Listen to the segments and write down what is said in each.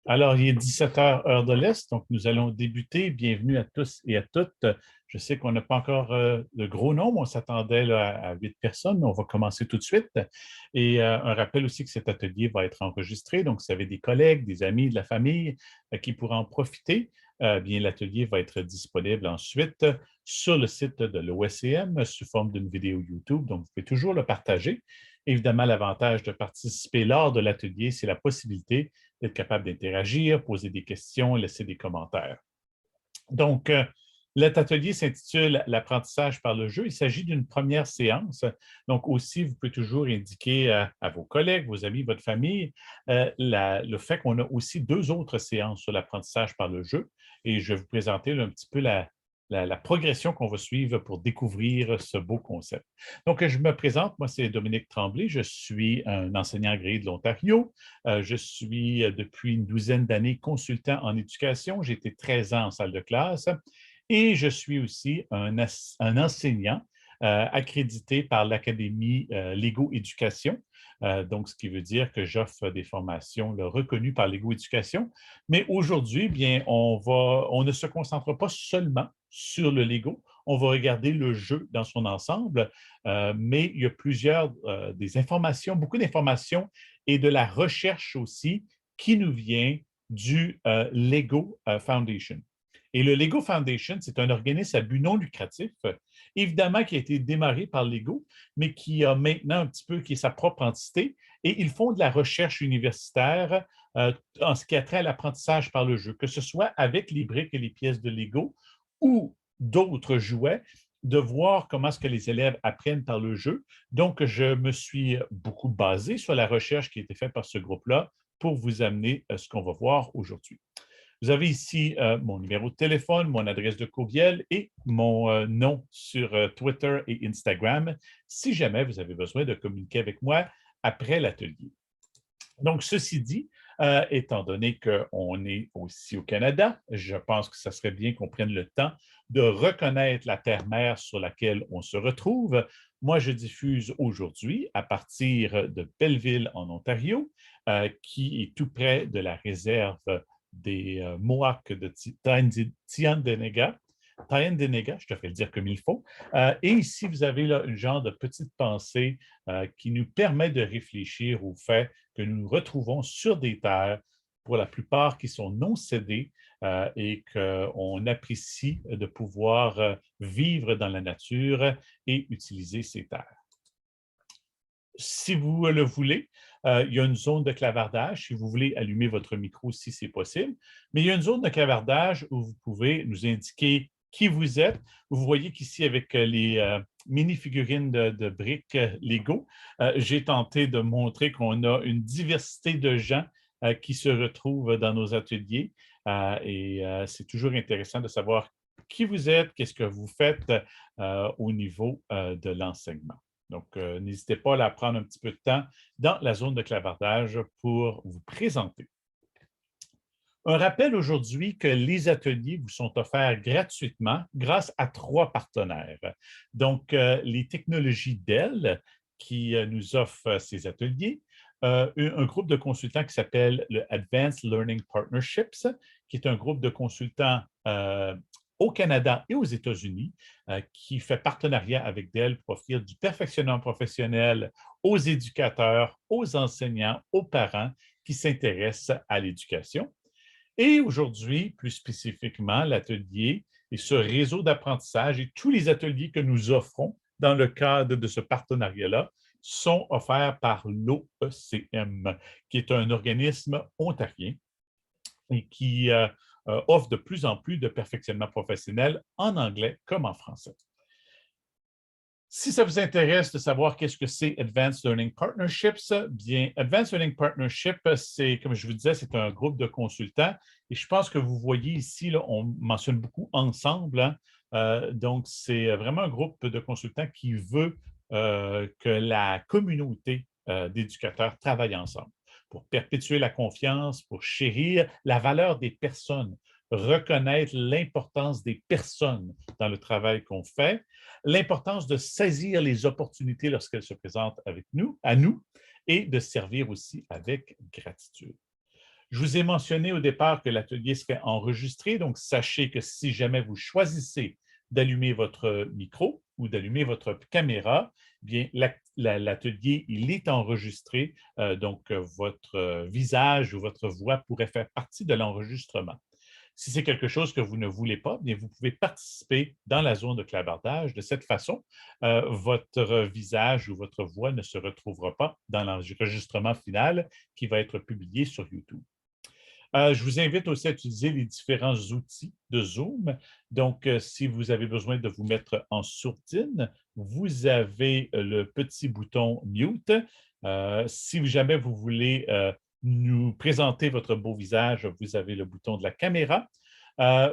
Alors, il est 17 heures, heure de l'Est, donc nous allons débuter. Bienvenue à tous et à toutes. Je sais qu'on n'a pas encore de gros nombre, on s'attendait à 8 personnes, mais on va commencer tout de suite. Et un rappel aussi que cet atelier va être enregistré, donc si vous avez des collègues, des amis, de la famille qui pourront en profiter, bien l'atelier va être disponible ensuite sur le site de l'OSCM sous forme d'une vidéo YouTube, donc vous pouvez toujours le partager. Évidemment, l'avantage de participer lors de l'atelier, c'est la possibilité d'être capable d'interagir, poser des questions, laisser des commentaires. Donc, cet atelier s'intitule L'apprentissage par le jeu. Il s'agit d'une première séance. Donc, aussi, vous pouvez toujours indiquer à vos collègues, vos amis, votre famille, le fait qu'on a aussi 2 autres séances sur l'apprentissage par le jeu. Et je vais vous présenter là, un petit peu la progression qu'on va suivre pour découvrir ce beau concept. Donc, je me présente, moi, c'est Dominique Tremblay, je suis un enseignant agréé de l'Ontario. Je suis depuis une douzaine d'années consultant en éducation. J'ai été 13 ans en salle de classe et je suis aussi un enseignant accrédité par l'Académie Lego Éducation. Donc, ce qui veut dire que j'offre des formations reconnues par Lego Éducation. Mais aujourd'hui, bien, on ne se concentre pas seulement sur le Lego. On va regarder le jeu dans son ensemble, mais il y a des informations, beaucoup d'informations et de la recherche aussi qui nous vient du Lego Foundation. Et le Lego Foundation, c'est un organisme à but non lucratif, évidemment qui a été démarré par Lego, mais qui a maintenant un petit peu qui est sa propre entité. Et ils font de la recherche universitaire en ce qui a trait à l'apprentissage par le jeu, que ce soit avec les briques et les pièces de Lego ou d'autres jouets, de voir comment est-ce que les élèves apprennent par le jeu. Donc, je me suis beaucoup basé sur la recherche qui a été faite par ce groupe-là pour vous amener ce qu'on va voir aujourd'hui. Vous avez ici mon numéro de téléphone, mon adresse de courriel et mon nom sur Twitter et Instagram si jamais vous avez besoin de communiquer avec moi après l'atelier. Donc, ceci dit, étant donné qu'on est aussi au Canada, je pense que ça serait bien qu'on prenne le temps de reconnaître la terre-mère sur laquelle on se retrouve. Moi, je diffuse aujourd'hui à partir de Belleville, en Ontario, qui est tout près de la réserve des Mohawks de Tyendinaga. Tyendinaga, je te fais le dire comme il faut. Et ici, vous avez là un genre de petite pensée qui nous permet de réfléchir au fait que nous nous retrouvons sur des terres, pour la plupart qui sont non cédées, et qu'on apprécie de pouvoir vivre dans la nature et utiliser ces terres. Si vous le voulez, il y a une zone de clavardage. Si vous voulez allumer votre micro, si c'est possible. Mais il y a une zone de clavardage où vous pouvez nous indiquer qui vous êtes. Vous voyez qu'ici, avec les mini-figurines de briques Lego, j'ai tenté de montrer qu'on a une diversité de gens qui se retrouvent dans nos ateliers. Et c'est toujours intéressant de savoir qui vous êtes, qu'est-ce que vous faites au niveau de l'enseignement. Donc, n'hésitez pas à prendre un petit peu de temps dans la zone de clavardage pour vous présenter. Un rappel aujourd'hui que les ateliers vous sont offerts gratuitement grâce à 3 partenaires. Donc, les technologies Dell qui nous offrent ces ateliers, un groupe de consultants qui s'appelle le Advanced Learning Partnerships, qui est un groupe de consultants au Canada et aux États-Unis, qui fait partenariat avec Dell pour offrir du perfectionnement professionnel aux éducateurs, aux enseignants, aux parents qui s'intéressent à l'éducation. Et aujourd'hui, plus spécifiquement, l'atelier et ce réseau d'apprentissage et tous les ateliers que nous offrons dans le cadre de ce partenariat-là sont offerts par l'OECM, qui est un organisme ontarien et qui offre de plus en plus de perfectionnement professionnel en anglais comme en français. Si ça vous intéresse de savoir qu'est-ce que c'est Advanced Learning Partnerships, bien, Advanced Learning Partnership, c'est, comme je vous disais, c'est un groupe de consultants. Et je pense que vous voyez ici, là, on mentionne beaucoup ensemble. Hein? Donc, c'est vraiment un groupe de consultants qui veut que la communauté d'éducateurs travaille ensemble pour perpétuer la confiance, pour chérir la valeur des personnes, reconnaître l'importance des personnes dans le travail qu'on fait, l'importance de saisir les opportunités lorsqu'elles se présentent avec nous, à nous, et de servir aussi avec gratitude. Je vous ai mentionné au départ que l'atelier serait enregistré, donc sachez que si jamais vous choisissez d'allumer votre micro ou d'allumer votre caméra, bien l'atelier, il est enregistré, donc votre visage ou votre voix pourrait faire partie de l'enregistrement. Si c'est quelque chose que vous ne voulez pas, bien, vous pouvez participer dans la zone de clavardage. De cette façon, votre visage ou votre voix ne se retrouvera pas dans l'enregistrement final qui va être publié sur YouTube. Je vous invite aussi à utiliser les différents outils de Zoom. Donc, si vous avez besoin de vous mettre en sourdine, vous avez le petit bouton Mute. Si jamais vous voulez nous présenter votre beau visage, vous avez le bouton de la caméra.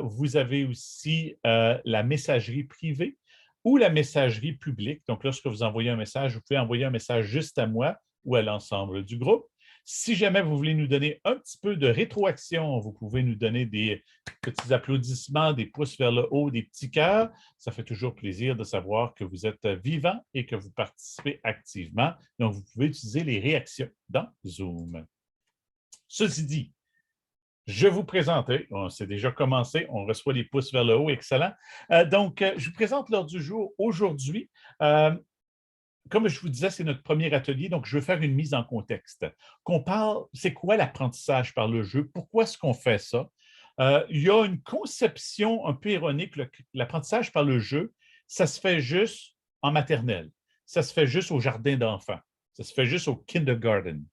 Vous avez aussi la messagerie privée ou la messagerie publique. Donc, lorsque vous envoyez un message, vous pouvez envoyer un message juste à moi ou à l'ensemble du groupe. Si jamais vous voulez nous donner un petit peu de rétroaction, vous pouvez nous donner des petits applaudissements, des pouces vers le haut, des petits cœurs. Ça fait toujours plaisir de savoir que vous êtes vivant et que vous participez activement. Donc, vous pouvez utiliser les réactions dans Zoom. Ceci dit, je vous présente, c'est déjà commencé, on reçoit les pouces vers le haut, excellent. Je vous présente l'ordre du jour aujourd'hui. Comme je vous disais, c'est notre premier atelier, donc je veux faire une mise en contexte. Qu'on parle, c'est quoi l'apprentissage par le jeu? Pourquoi est-ce qu'on fait ça? Il y a une conception un peu ironique, l'apprentissage par le jeu, ça se fait juste en maternelle, ça se fait juste au jardin d'enfants, ça se fait juste au kindergarten.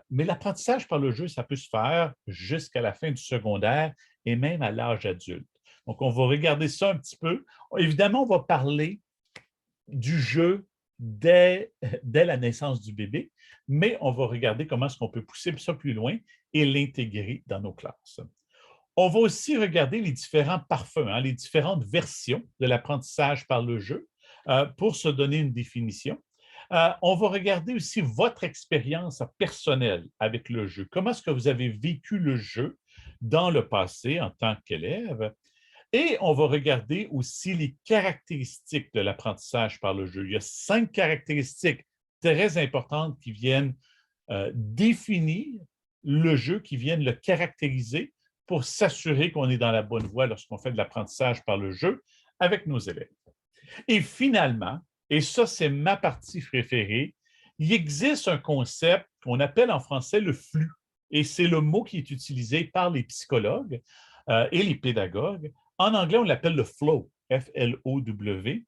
Mais l'apprentissage par le jeu, ça peut se faire jusqu'à la fin du secondaire et même à l'âge adulte. Donc, on va regarder ça un petit peu. Évidemment, on va parler du jeu dès la naissance du bébé, mais on va regarder comment est-ce qu'on peut pousser ça plus loin et l'intégrer dans nos classes. On va aussi regarder les différents parfums, les différentes versions de l'apprentissage par le jeu pour se donner une définition. On va regarder aussi votre expérience personnelle avec le jeu. Comment est-ce que vous avez vécu le jeu dans le passé en tant qu'élève? Et on va regarder aussi les caractéristiques de l'apprentissage par le jeu. Il y a 5 caractéristiques très importantes qui viennent définir le jeu, qui viennent le caractériser pour s'assurer qu'on est dans la bonne voie lorsqu'on fait de l'apprentissage par le jeu avec nos élèves. Et finalement, et ça c'est ma partie préférée, il existe un concept qu'on appelle en français le flux. Et c'est le mot qui est utilisé par les psychologues et les pédagogues. En anglais, on l'appelle le flow, F-L-O-W.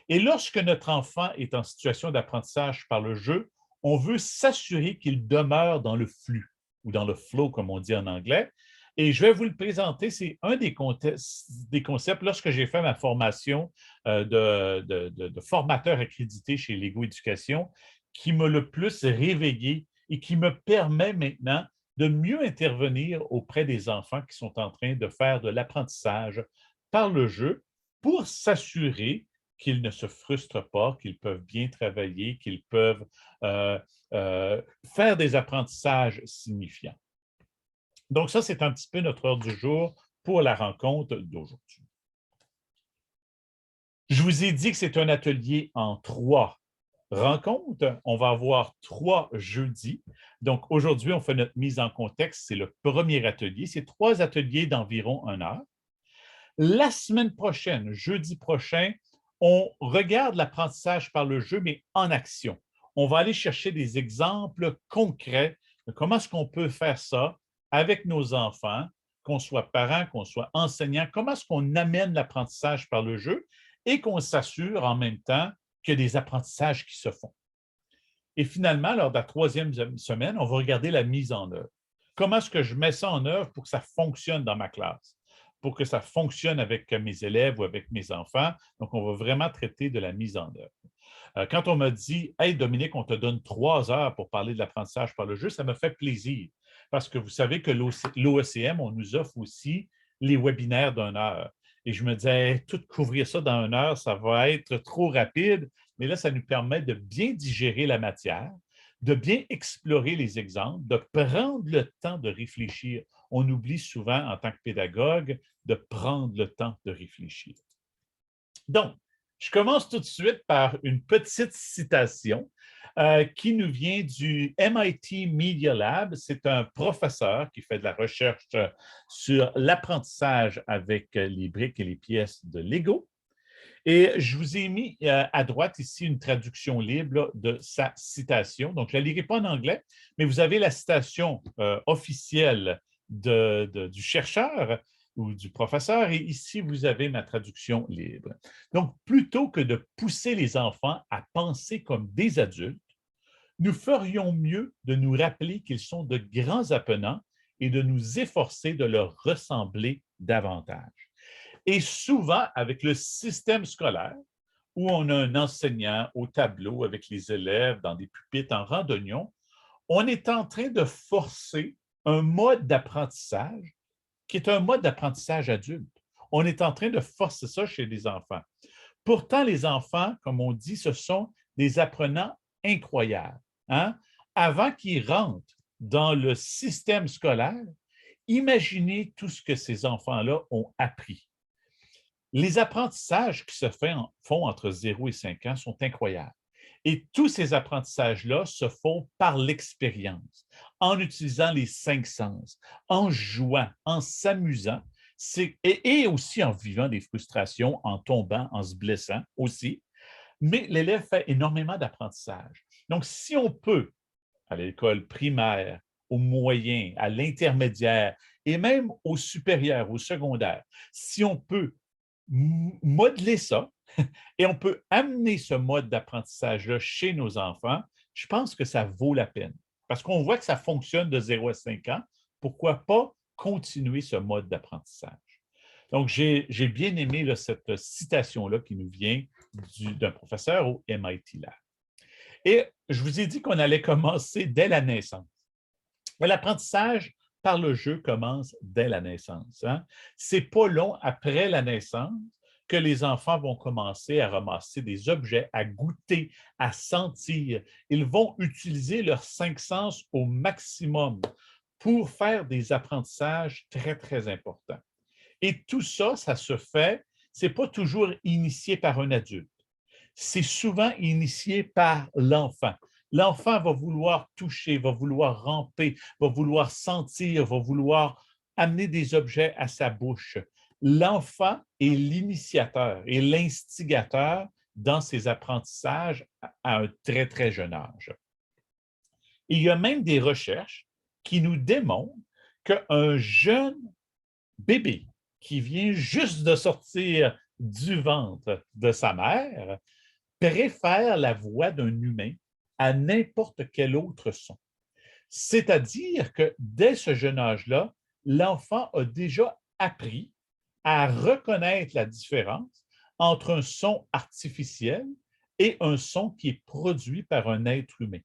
Et lorsque notre enfant est en situation d'apprentissage par le jeu, on veut s'assurer qu'il demeure dans le flux ou dans le flow, comme on dit en anglais. Et je vais vous le présenter, c'est un des concepts. Lorsque j'ai fait ma formation de formateur accrédité chez Lego Éducation, qui m'a le plus réveillé et qui me permet maintenant de mieux intervenir auprès des enfants qui sont en train de faire de l'apprentissage par le jeu pour s'assurer qu'ils ne se frustrent pas, qu'ils peuvent bien travailler, qu'ils peuvent faire des apprentissages signifiants. Donc, ça, c'est un petit peu notre heure du jour pour la rencontre d'aujourd'hui. Je vous ai dit que c'est un atelier en 3 rencontres. On va avoir 3 jeudis. Donc, aujourd'hui, on fait notre mise en contexte. C'est le premier atelier. C'est 3 ateliers d'environ 1 heure. La semaine prochaine, jeudi prochain, on regarde l'apprentissage par le jeu, mais en action. On va aller chercher des exemples concrets de comment est-ce qu'on peut faire ça avec nos enfants, qu'on soit parents, qu'on soit enseignants, comment est-ce qu'on amène l'apprentissage par le jeu et qu'on s'assure en même temps qu'il y a des apprentissages qui se font. Et finalement, lors de la 3e semaine, on va regarder la mise en œuvre. Comment est-ce que je mets ça en œuvre pour que ça fonctionne dans ma classe, pour que ça fonctionne avec mes élèves ou avec mes enfants? Donc, on va vraiment traiter de la mise en œuvre. Quand on m'a dit « Hey, Dominique, on te donne 3 heures pour parler de l'apprentissage par le jeu », ça me fait plaisir parce que vous savez que l'OECM, on nous offre aussi les webinaires d'1 heure. Et je me disais, tout couvrir ça dans 1 heure, ça va être trop rapide, mais là, ça nous permet de bien digérer la matière, de bien explorer les exemples, de prendre le temps de réfléchir. On oublie souvent, en tant que pédagogue, de prendre le temps de réfléchir. Donc, je commence tout de suite par une petite citation. qui nous vient du MIT Media Lab. C'est un professeur qui fait de la recherche sur l'apprentissage avec les briques et les pièces de Lego. Et je vous ai mis à droite ici une traduction libre là, de sa citation. Donc, je ne la lirai pas en anglais, mais vous avez la citation officielle du chercheur ou du professeur, et ici, vous avez ma traduction libre. Donc, plutôt que de pousser les enfants à penser comme des adultes, nous ferions mieux de nous rappeler qu'ils sont de grands apprenants et de nous efforcer de leur ressembler davantage. Et souvent, avec le système scolaire, où on a un enseignant au tableau avec les élèves dans des pupitres en rang d'oignon, on est en train de forcer un mode d'apprentissage qui est un mode d'apprentissage adulte. On est en train de forcer ça chez les enfants. Pourtant, les enfants, comme on dit, ce sont des apprenants incroyables. Hein? Avant qu'ils rentrent dans le système scolaire, imaginez tout ce que ces enfants-là ont appris. Les apprentissages qui se font entre 0 et 5 ans sont incroyables. Et tous ces apprentissages-là se font par l'expérience, en utilisant les 5 sens, en jouant, en s'amusant, et aussi en vivant des frustrations, en tombant, en se blessant aussi. Mais l'élève fait énormément d'apprentissage. Donc, si on peut, à l'école primaire, au moyen, à l'intermédiaire et même au supérieur, au secondaire, si on peut modeler ça et on peut amener ce mode d'apprentissage-là chez nos enfants, je pense que ça vaut la peine. Parce qu'on voit que ça fonctionne de 0 à 5 ans. Pourquoi pas continuer ce mode d'apprentissage? Donc, j'ai bien aimé là, cette citation-là qui nous vient d'un professeur au MIT Lab. Et je vous ai dit qu'on allait commencer dès la naissance. L'apprentissage par le jeu commence dès la naissance. Hein? Ce n'est pas long après la naissance que les enfants vont commencer à ramasser des objets, à goûter, à sentir. Ils vont utiliser leurs 5 sens au maximum pour faire des apprentissages très, très importants. Et tout ça, ça se fait, ce n'est pas toujours initié par un adulte. C'est souvent initié par l'enfant. L'enfant va vouloir toucher, va vouloir ramper, va vouloir sentir, va vouloir amener des objets à sa bouche. L'enfant est l'initiateur et l'instigateur dans ses apprentissages à un très, très jeune âge. Il y a même des recherches qui nous démontrent qu'un jeune bébé qui vient juste de sortir du ventre de sa mère préfère la voix d'un humain à n'importe quel autre son. C'est-à-dire que dès ce jeune âge-là, l'enfant a déjà appris à reconnaître la différence entre un son artificiel et un son qui est produit par un être humain.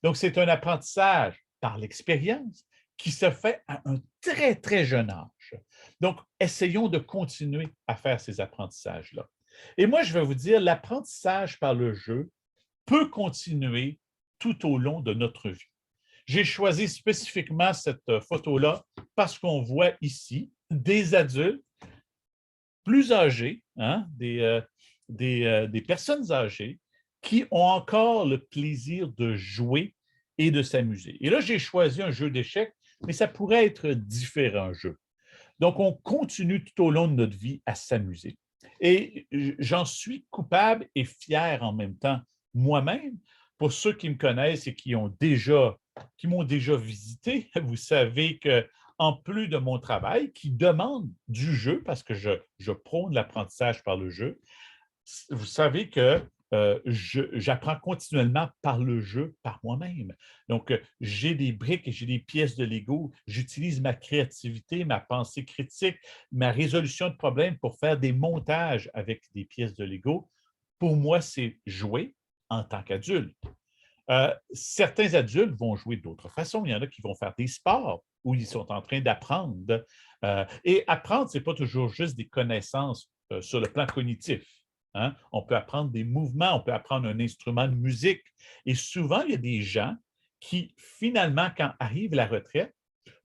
Donc, c'est un apprentissage par l'expérience qui se fait à un très, très jeune âge. Donc, essayons de continuer à faire ces apprentissages-là. Et moi, je vais vous dire, l'apprentissage par le jeu peut continuer tout au long de notre vie. J'ai choisi spécifiquement cette photo-là parce qu'on voit ici des adultes plus âgés, hein, des personnes âgées qui ont encore le plaisir de jouer et de s'amuser. Et là, j'ai choisi un jeu d'échecs, mais ça pourrait être différents jeux. Donc, on continue tout au long de notre vie à s'amuser. Et j'en suis coupable et fier en même temps moi-même. Pour ceux qui me connaissent et qui m'ont déjà visité, vous savez que en plus de mon travail, qui demande du jeu, parce que je prône l'apprentissage par le jeu, vous savez que j'apprends continuellement par le jeu, par moi-même. Donc, j'ai des briques et j'ai des pièces de Lego. J'utilise ma créativité, ma pensée critique, ma résolution de problèmes pour faire des montages avec des pièces de Lego. Pour moi, c'est jouer en tant qu'adulte. Certains adultes vont jouer d'autres façons. Il y en a qui vont faire des sports où ils sont en train d'apprendre. Et apprendre, ce n'est pas toujours juste des connaissances sur le plan cognitif. Hein? On peut apprendre des mouvements, on peut apprendre un instrument de musique. Et souvent, il y a des gens qui, finalement, quand arrive la retraite,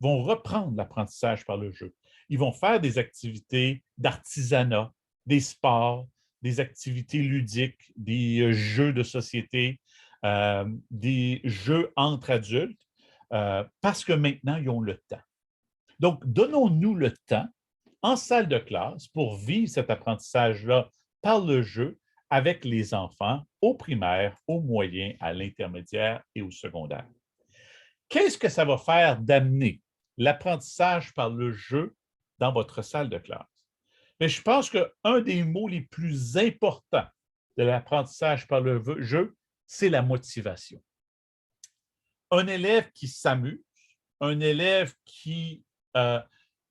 vont reprendre l'apprentissage par le jeu. Ils vont faire des activités d'artisanat, des sports, des activités ludiques, des jeux de société, des jeux entre adultes, parce que maintenant, ils ont le temps. Donc, donnons-nous le temps en salle de classe pour vivre cet apprentissage-là par le jeu avec les enfants au primaire, au moyen, à l'intermédiaire et au secondaire. Qu'est-ce que ça va faire d'amener l'apprentissage par le jeu dans votre salle de classe? Mais je pense qu'un des mots les plus importants de l'apprentissage par le jeu, c'est la motivation. Un élève qui s'amuse, un élève qui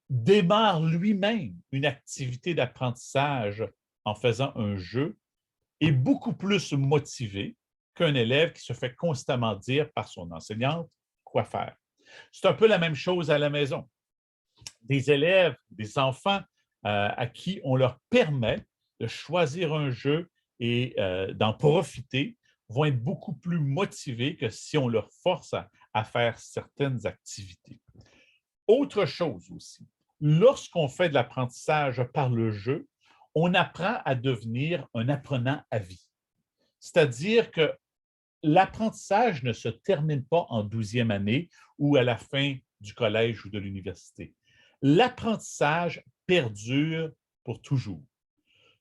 démarre lui-même une activité d'apprentissage en faisant un jeu est beaucoup plus motivé qu'un élève qui se fait constamment dire par son enseignante quoi faire. C'est un peu la même chose à la maison. Des élèves, des enfants à qui on leur permet de choisir un jeu et d'en profiter vont être beaucoup plus motivés que si on leur force à faire certaines activités. Autre chose aussi, lorsqu'on fait de l'apprentissage par le jeu, on apprend à devenir un apprenant à vie. C'est-à-dire que l'apprentissage ne se termine pas en 12e année ou à la fin du collège ou de l'université. L'apprentissage perdure pour toujours.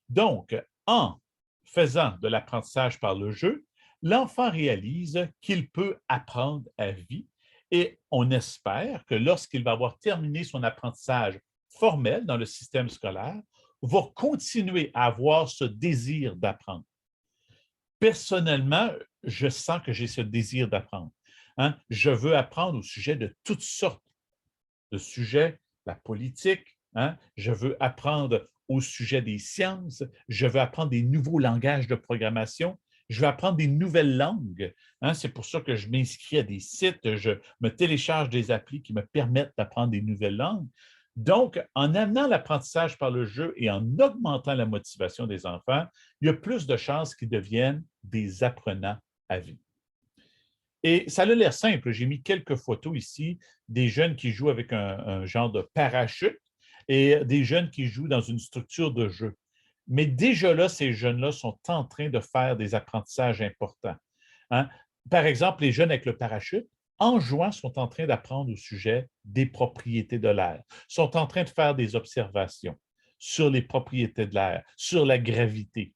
Donc, en faisant de l'apprentissage par le jeu, l'enfant réalise qu'il peut apprendre à vie et on espère que lorsqu'il va avoir terminé son apprentissage formel dans le système scolaire, va continuer à avoir ce désir d'apprendre. Personnellement, je sens que j'ai ce désir d'apprendre. Hein? Je veux apprendre au sujet de toutes sortes de sujets, la politique, hein? Je veux apprendre au sujet des sciences, je veux apprendre des nouveaux langages de programmation, je veux apprendre des nouvelles langues. Hein? C'est pour ça que je m'inscris à des sites, je me télécharge des applis qui me permettent d'apprendre des nouvelles langues. Donc, en amenant l'apprentissage par le jeu et en augmentant la motivation des enfants, il y a plus de chances qu'ils deviennent des apprenants à vie. Et ça a l'air simple. J'ai mis quelques photos ici des jeunes qui jouent avec un genre de parachute et des jeunes qui jouent dans une structure de jeu. Mais déjà là, ces jeunes-là sont en train de faire des apprentissages importants. Hein? Par exemple, les jeunes avec le parachute, en jouant, sont en train d'apprendre au sujet des propriétés de l'air, sont en train de faire des observations sur les propriétés de l'air, sur la gravité.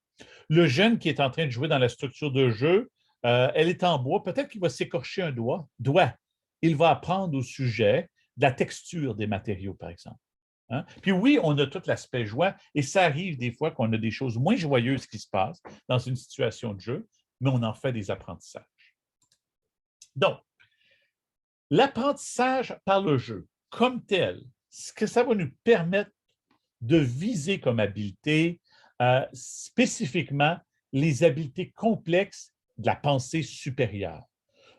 Le jeune qui est en train de jouer dans la structure de jeu, elle est en bois, peut-être qu'il va s'écorcher un doigt. Il va apprendre au sujet de la texture des matériaux, par exemple. Hein? Puis oui, on a tout l'aspect joie et ça arrive des fois qu'on a des choses moins joyeuses qui se passent dans une situation de jeu, mais on en fait des apprentissages. Donc, l'apprentissage par le jeu, comme tel, ce que ça va nous permettre de viser comme habileté, spécifiquement les habiletés complexes de la pensée supérieure.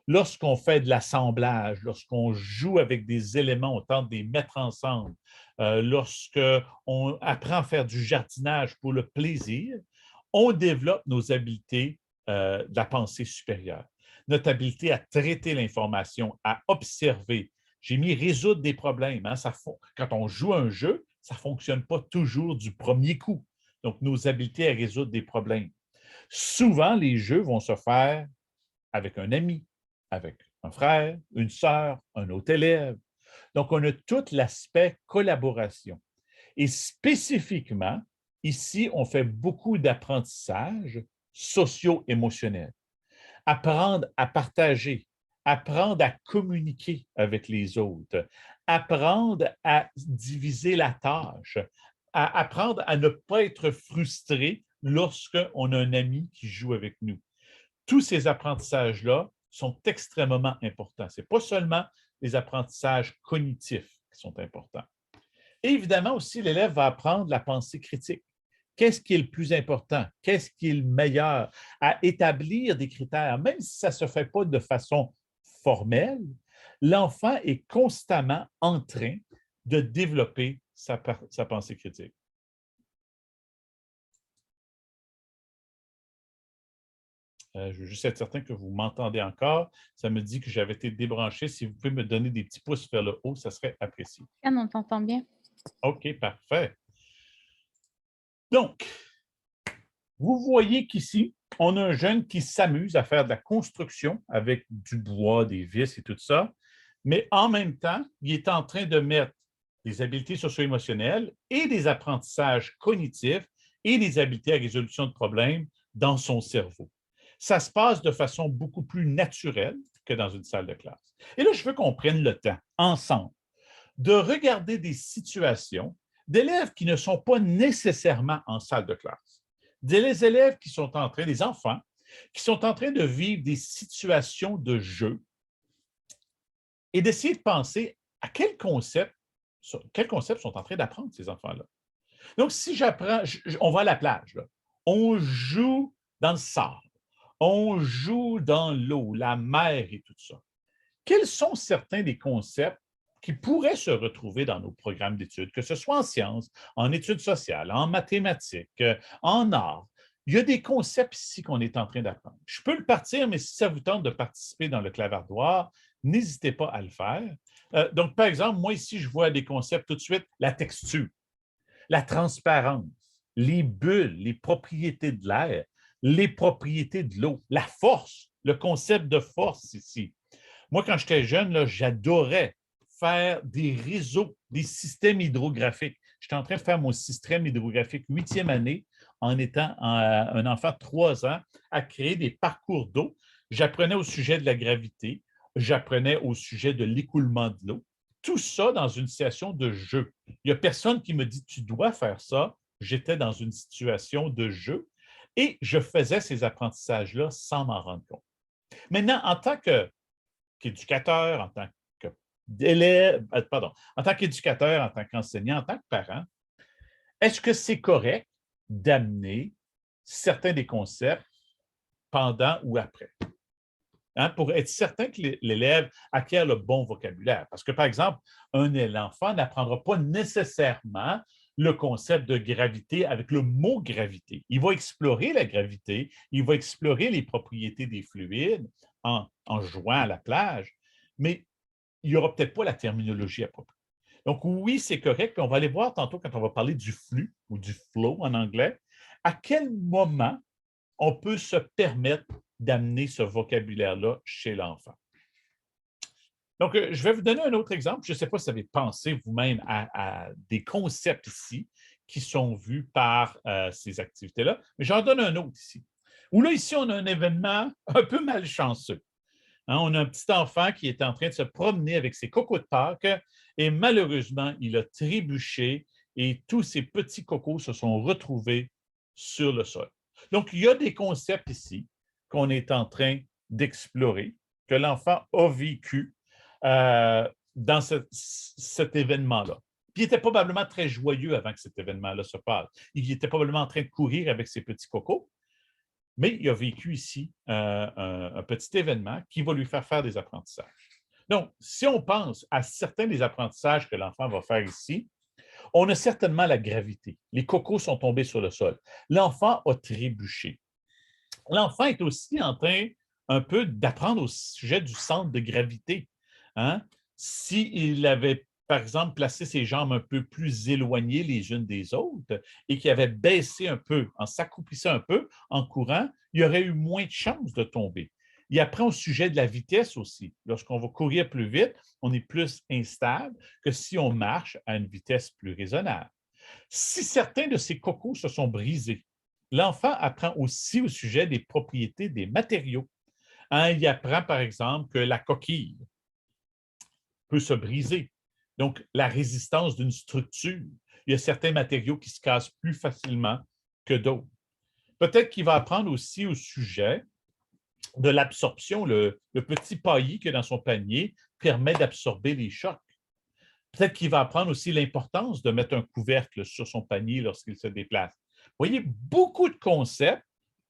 Lorsqu'on fait de l'assemblage, lorsqu'on joue avec des éléments, on tente de les mettre ensemble, lorsqu'on apprend à faire du jardinage pour le plaisir, on développe nos habiletés de la pensée supérieure. Notre habileté à traiter l'information, à observer. J'ai mis résoudre des problèmes. Hein, quand on joue un jeu, ça ne fonctionne pas toujours du premier coup. Donc, nos habiletés à résoudre des problèmes. Souvent, les jeux vont se faire avec un ami, avec un frère, une sœur, un autre élève. Donc, on a tout l'aspect collaboration. Et spécifiquement, ici, on fait beaucoup d'apprentissage socio-émotionnel. Apprendre à partager, apprendre à communiquer avec les autres, apprendre à diviser la tâche, à apprendre à ne pas être frustré lorsqu'on a un ami qui joue avec nous. Tous ces apprentissages-là sont extrêmement importants. Ce n'est pas seulement les apprentissages cognitifs qui sont importants. Et évidemment aussi, l'élève va apprendre la pensée critique. Qu'est-ce qui est le plus important? Qu'est-ce qui est le meilleur? À établir des critères, même si ça ne se fait pas de façon formelle, l'enfant est constamment en train de développer sa pensée critique. Je veux juste être certain que vous m'entendez encore. Ça me dit que j'avais été débranché. Si vous pouvez me donner des petits pouces vers le haut, ça serait apprécié. On t'entend bien. OK, parfait. Donc, Vous voyez qu'ici, on a un jeune qui s'amuse à faire de la construction avec du bois, des vis et tout ça, mais en même temps, il est en train de mettre des habiletés socio-émotionnelles et des apprentissages cognitifs et des habiletés à résolution de problèmes dans son cerveau. Ça se passe de façon beaucoup plus naturelle que dans une salle de classe. Et là, je veux qu'on prenne le temps, ensemble, de regarder des situations d'élèves qui ne sont pas nécessairement en salle de classe. Des élèves qui sont en train, des enfants, qui sont en train de vivre des situations de jeu et d'essayer de penser à quels concepts sont en train d'apprendre ces enfants-là. Donc, si j'apprends, on va à la plage, là. On joue dans le sable, on joue dans l'eau, la mer et tout ça. Quels sont certains des concepts qui pourraient se retrouver dans nos programmes d'études, que ce soit en sciences, en études sociales, en mathématiques, en art? Il y a des concepts ici qu'on est en train d'apprendre. Je peux le partir, mais si ça vous tente de participer dans le clavardoir, n'hésitez pas à le faire. Donc, par exemple, moi ici, je vois des concepts tout de suite, la texture, la transparence, les bulles, les propriétés de l'air, les propriétés de l'eau, la force, le concept de force ici. Moi, quand j'étais jeune, j'adorais faire des réseaux, des systèmes hydrographiques. J'étais en train de faire mon système hydrographique 8e année en étant un enfant de 3 ans à créer des parcours d'eau. J'apprenais au sujet de la gravité, j'apprenais au sujet de l'écoulement de l'eau. Tout ça dans une situation de jeu. Il n'y a personne qui me dit tu dois faire ça. J'étais dans une situation de jeu et je faisais ces apprentissages-là sans m'en rendre compte. Maintenant, en tant qu'éducateur, en tant qu'élève, pardon, en tant qu'éducateur, en tant qu'enseignant, en tant que parent, est-ce que c'est correct d'amener certains des concepts pendant ou après? Hein, pour être certain que l'élève acquiert le bon vocabulaire. Parce que, par exemple, un enfant n'apprendra pas nécessairement le concept de gravité avec le mot gravité. Il va explorer la gravité, il va explorer les propriétés des fluides en jouant à la plage, mais il n'y aura peut-être pas la terminologie appropriée. Donc, oui, c'est correct. Puis on va aller voir tantôt quand on va parler du flux ou du flow en anglais, à quel moment on peut se permettre d'amener ce vocabulaire-là chez l'enfant. Donc, je vais vous donner un autre exemple. Je ne sais pas si vous avez pensé vous-même à des concepts ici qui sont vus par ces activités-là, mais j'en donne un autre ici. Où là, ici, on a un événement un peu malchanceux. Hein, on a un petit enfant qui est en train de se promener avec ses cocos de Pâques et malheureusement, il a trébuché et tous ces petits cocos se sont retrouvés sur le sol. Donc, il y a des concepts ici qu'on est en train d'explorer, que l'enfant a vécu dans cet événement-là. Puis il était probablement très joyeux avant que cet événement-là se passe. Il était probablement en train de courir avec ses petits cocos, mais il a vécu ici un petit événement qui va lui faire des apprentissages. Donc, si on pense à certains des apprentissages que l'enfant va faire ici, on a certainement la gravité. Les cocos sont tombés sur le sol. L'enfant a trébuché. L'enfant est aussi en train un peu d'apprendre au sujet du centre de gravité. Hein? S'il avait, par exemple, placé ses jambes un peu plus éloignées les unes des autres et qu'il avait baissé un peu, en s'accroupissant un peu, en courant, il aurait eu moins de chances de tomber. Il apprend au sujet de la vitesse aussi. Lorsqu'on va courir plus vite, on est plus instable que si on marche à une vitesse plus raisonnable. Si certains de ces cocos se sont brisés, l'enfant apprend aussi au sujet des propriétés des matériaux. Hein, il apprend, par exemple, que la coquille peut se briser. Donc, la résistance d'une structure. Il y a certains matériaux qui se cassent plus facilement que d'autres. Peut-être qu'il va apprendre aussi au sujet de l'absorption. Le petit paillis que dans son panier permet d'absorber les chocs. Peut-être qu'il va apprendre aussi l'importance de mettre un couvercle sur son panier lorsqu'il se déplace. Vous voyez, beaucoup de concepts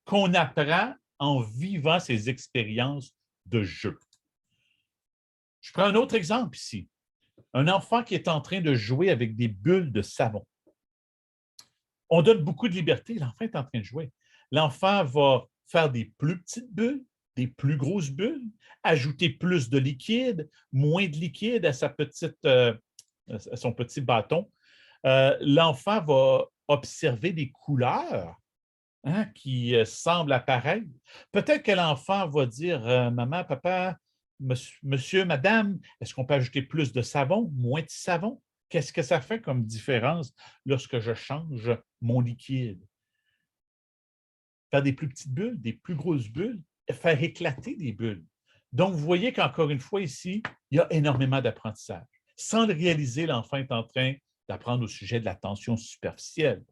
qu'on apprend en vivant ces expériences de jeu. Je prends un autre exemple ici. Un enfant qui est en train de jouer avec des bulles de savon. On donne beaucoup de liberté, l'enfant est en train de jouer. L'enfant va faire des plus petites bulles, des plus grosses bulles, ajouter plus de liquide, moins de liquide à son petit bâton. L'enfant va observer des couleurs hein, qui semble apparaître. Peut-être que l'enfant va dire maman, papa, monsieur, madame, est-ce qu'on peut ajouter plus de savon, moins de savon? Qu'est-ce que ça fait comme différence lorsque je change mon liquide? Faire des plus petites bulles, des plus grosses bulles, faire éclater des bulles. Donc, vous voyez qu'encore une fois ici, il y a énormément d'apprentissage. Sans le réaliser, l'enfant est en train d'apprendre au sujet de la tension superficielle.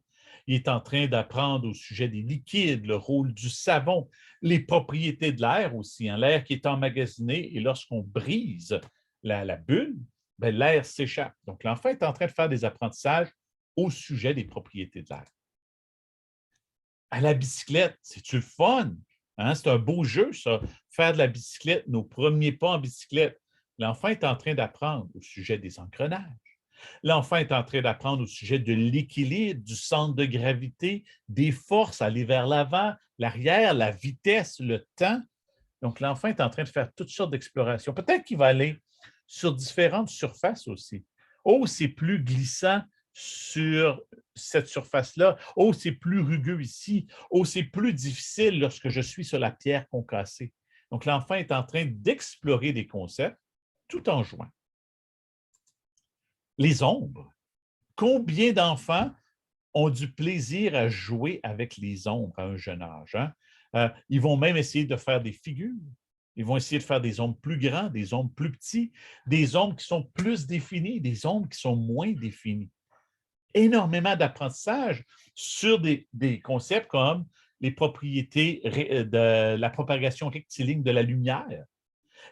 Il est en train d'apprendre au sujet des liquides, le rôle du savon, les propriétés de l'air aussi, hein, l'air qui est emmagasiné et lorsqu'on brise la bulle, ben, l'air s'échappe. Donc, l'enfant est en train de faire des apprentissages au sujet des propriétés de l'air. À la bicyclette, c'est-tu le fun? Hein? C'est un beau jeu, ça, faire de la bicyclette, nos premiers pas en bicyclette. L'enfant est en train d'apprendre au sujet des engrenages. L'enfant est en train d'apprendre au sujet de l'équilibre, du centre de gravité, des forces, aller vers l'avant, l'arrière, la vitesse, le temps. Donc, l'enfant est en train de faire toutes sortes d'explorations. Peut-être qu'il va aller sur différentes surfaces aussi. Oh, c'est plus glissant sur cette surface-là. Oh, c'est plus rugueux ici. Oh, c'est plus difficile lorsque je suis sur la pierre concassée. Donc, l'enfant est en train d'explorer des concepts tout en jouant. Les ombres. Combien d'enfants ont du plaisir à jouer avec les ombres à un jeune âge? Hein? Ils vont même essayer de faire des figures. Ils vont essayer de faire des ombres plus grands, des ombres plus petits, des ombres qui sont plus définies, des ombres qui sont moins définies. Énormément d'apprentissage sur des concepts comme les propriétés de la propagation rectiligne de la lumière,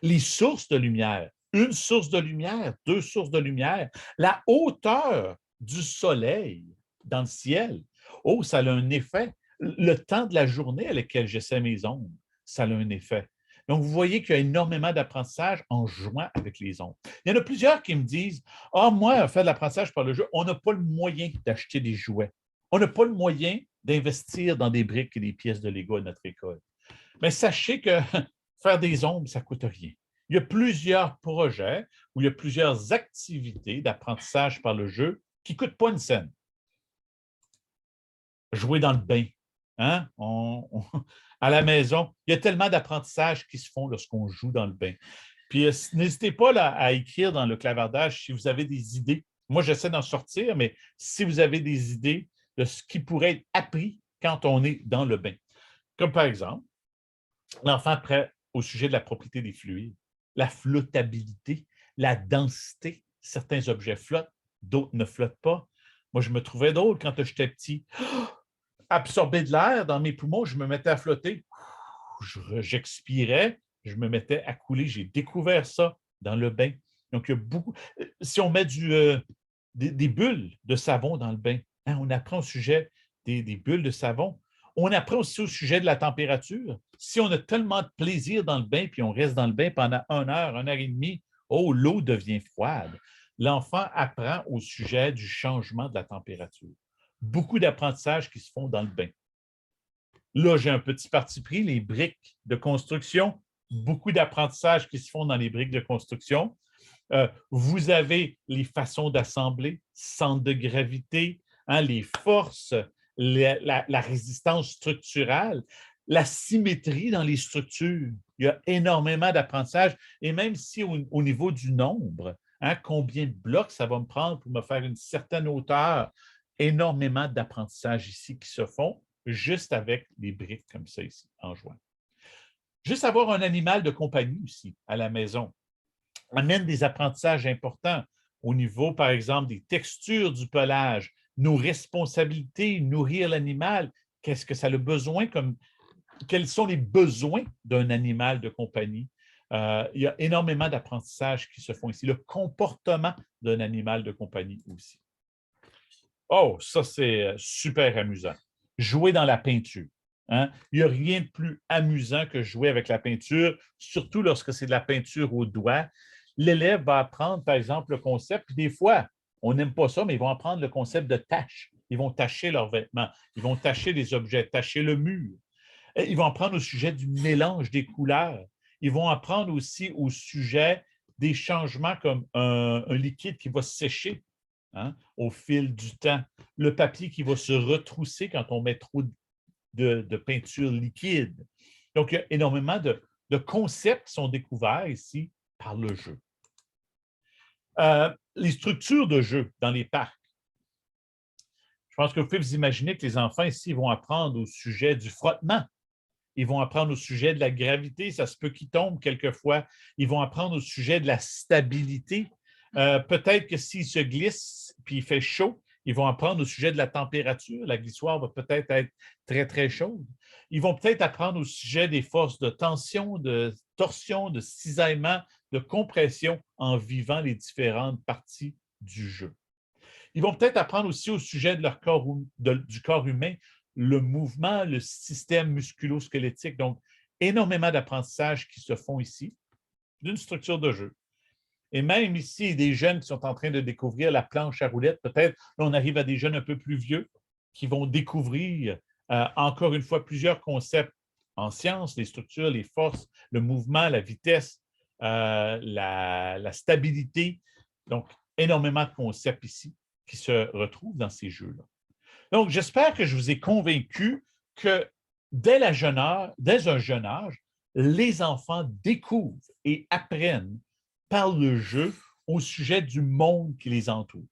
les sources de lumière, une source de lumière, deux sources de lumière, la hauteur du soleil dans le ciel. Oh, ça a un effet. Le temps de la journée à laquelle j'essaie mes ombres, ça a un effet. Donc, vous voyez qu'il y a énormément d'apprentissage en jouant avec les ombres. Il y en a plusieurs qui me disent ah, moi, faire de l'apprentissage par le jeu, on n'a pas le moyen d'acheter des jouets. On n'a pas le moyen d'investir dans des briques et des pièces de Lego à notre école. Mais sachez que faire des ombres, ça ne coûte rien. Il y a plusieurs projets ou il y a plusieurs activités d'apprentissage par le jeu qui ne coûtent pas une scène. Jouer dans le bain. Hein? À la maison, il y a tellement d'apprentissages qui se font lorsqu'on joue dans le bain. Puis n'hésitez pas là, à écrire dans le clavardage si vous avez des idées. Moi, j'essaie d'en sortir, mais si vous avez des idées de ce qui pourrait être appris quand on est dans le bain. Comme par exemple, l'enfant prêt au sujet de la propriété des fluides, la flottabilité, la densité. Certains objets flottent, d'autres ne flottent pas. Moi, je me trouvais drôle quand j'étais petit. Absorber de l'air dans mes poumons, je me mettais à flotter. J'expirais, je me mettais à couler. J'ai découvert ça dans le bain. Donc, il y a beaucoup. Si on met des bulles de savon dans le bain, hein, on apprend au sujet des bulles de savon. On apprend aussi au sujet de la température. Si on a tellement de plaisir dans le bain, puis on reste dans le bain pendant 1 heure et demie, oh, l'eau devient froide. L'enfant apprend au sujet du changement de la température. Beaucoup d'apprentissages qui se font dans le bain. Là, j'ai un petit parti pris, les briques de construction. Beaucoup d'apprentissages qui se font dans les briques de construction. Vous avez les façons d'assembler, centre de gravité, hein, les forces, la résistance structurelle, la symétrie dans les structures. Il y a énormément d'apprentissage. Et même si au niveau du nombre, hein, combien de blocs ça va me prendre pour me faire une certaine hauteur, énormément d'apprentissages ici qui se font juste avec des briques comme ça ici, en jouant. Juste avoir un animal de compagnie aussi à la maison amène des apprentissages importants au niveau, par exemple, des textures du pelage, nos responsabilités, nourrir l'animal, qu'est-ce que ça a besoin, quels sont les besoins d'un animal de compagnie. Il y a énormément d'apprentissages qui se font ici. Le comportement d'un animal de compagnie aussi. Oh, ça, c'est super amusant. Jouer dans la peinture. Hein? Il n'y a rien de plus amusant que jouer avec la peinture, surtout lorsque c'est de la peinture au doigt. L'élève va apprendre, par exemple, le concept, puis des fois, on n'aime pas ça, mais ils vont apprendre le concept de tâche. Ils vont tacher leurs vêtements, ils vont tacher les objets, tacher le mur. Ils vont apprendre au sujet du mélange des couleurs. Ils vont apprendre aussi au sujet des changements comme un liquide qui va sécher, hein, au fil du temps. Le papier qui va se retrousser quand on met trop de peinture liquide. Donc, il y a énormément de concepts qui sont découverts ici par le jeu. Les structures de jeu dans les parcs. Je pense que vous pouvez vous imaginer que les enfants ici vont apprendre au sujet du frottement. Ils vont apprendre au sujet de la gravité, ça se peut qu'ils tombent quelquefois. Ils vont apprendre au sujet de la stabilité. Peut-être que s'ils se glissent puis il fait chaud, ils vont apprendre au sujet de la température. La glissoire va peut-être être très, très chaude. Ils vont peut-être apprendre au sujet des forces de tension, de torsion, de cisaillement, de compression en vivant les différentes parties du jeu. Ils vont peut-être apprendre aussi au sujet de leur corps, du corps humain, le mouvement, le système musculo-squelettique. Donc, énormément d'apprentissages qui se font ici, d'une structure de jeu. Et même ici, des jeunes qui sont en train de découvrir la planche à roulettes, peut-être, là, on arrive à des jeunes un peu plus vieux qui vont découvrir, encore une fois, plusieurs concepts en sciences, les structures, les forces, le mouvement, la vitesse, la stabilité. Donc, énormément de concepts ici qui se retrouvent dans ces jeux-là. Donc, j'espère que je vous ai convaincu que dès un jeune âge, les enfants découvrent et apprennent par le jeu au sujet du monde qui les entoure.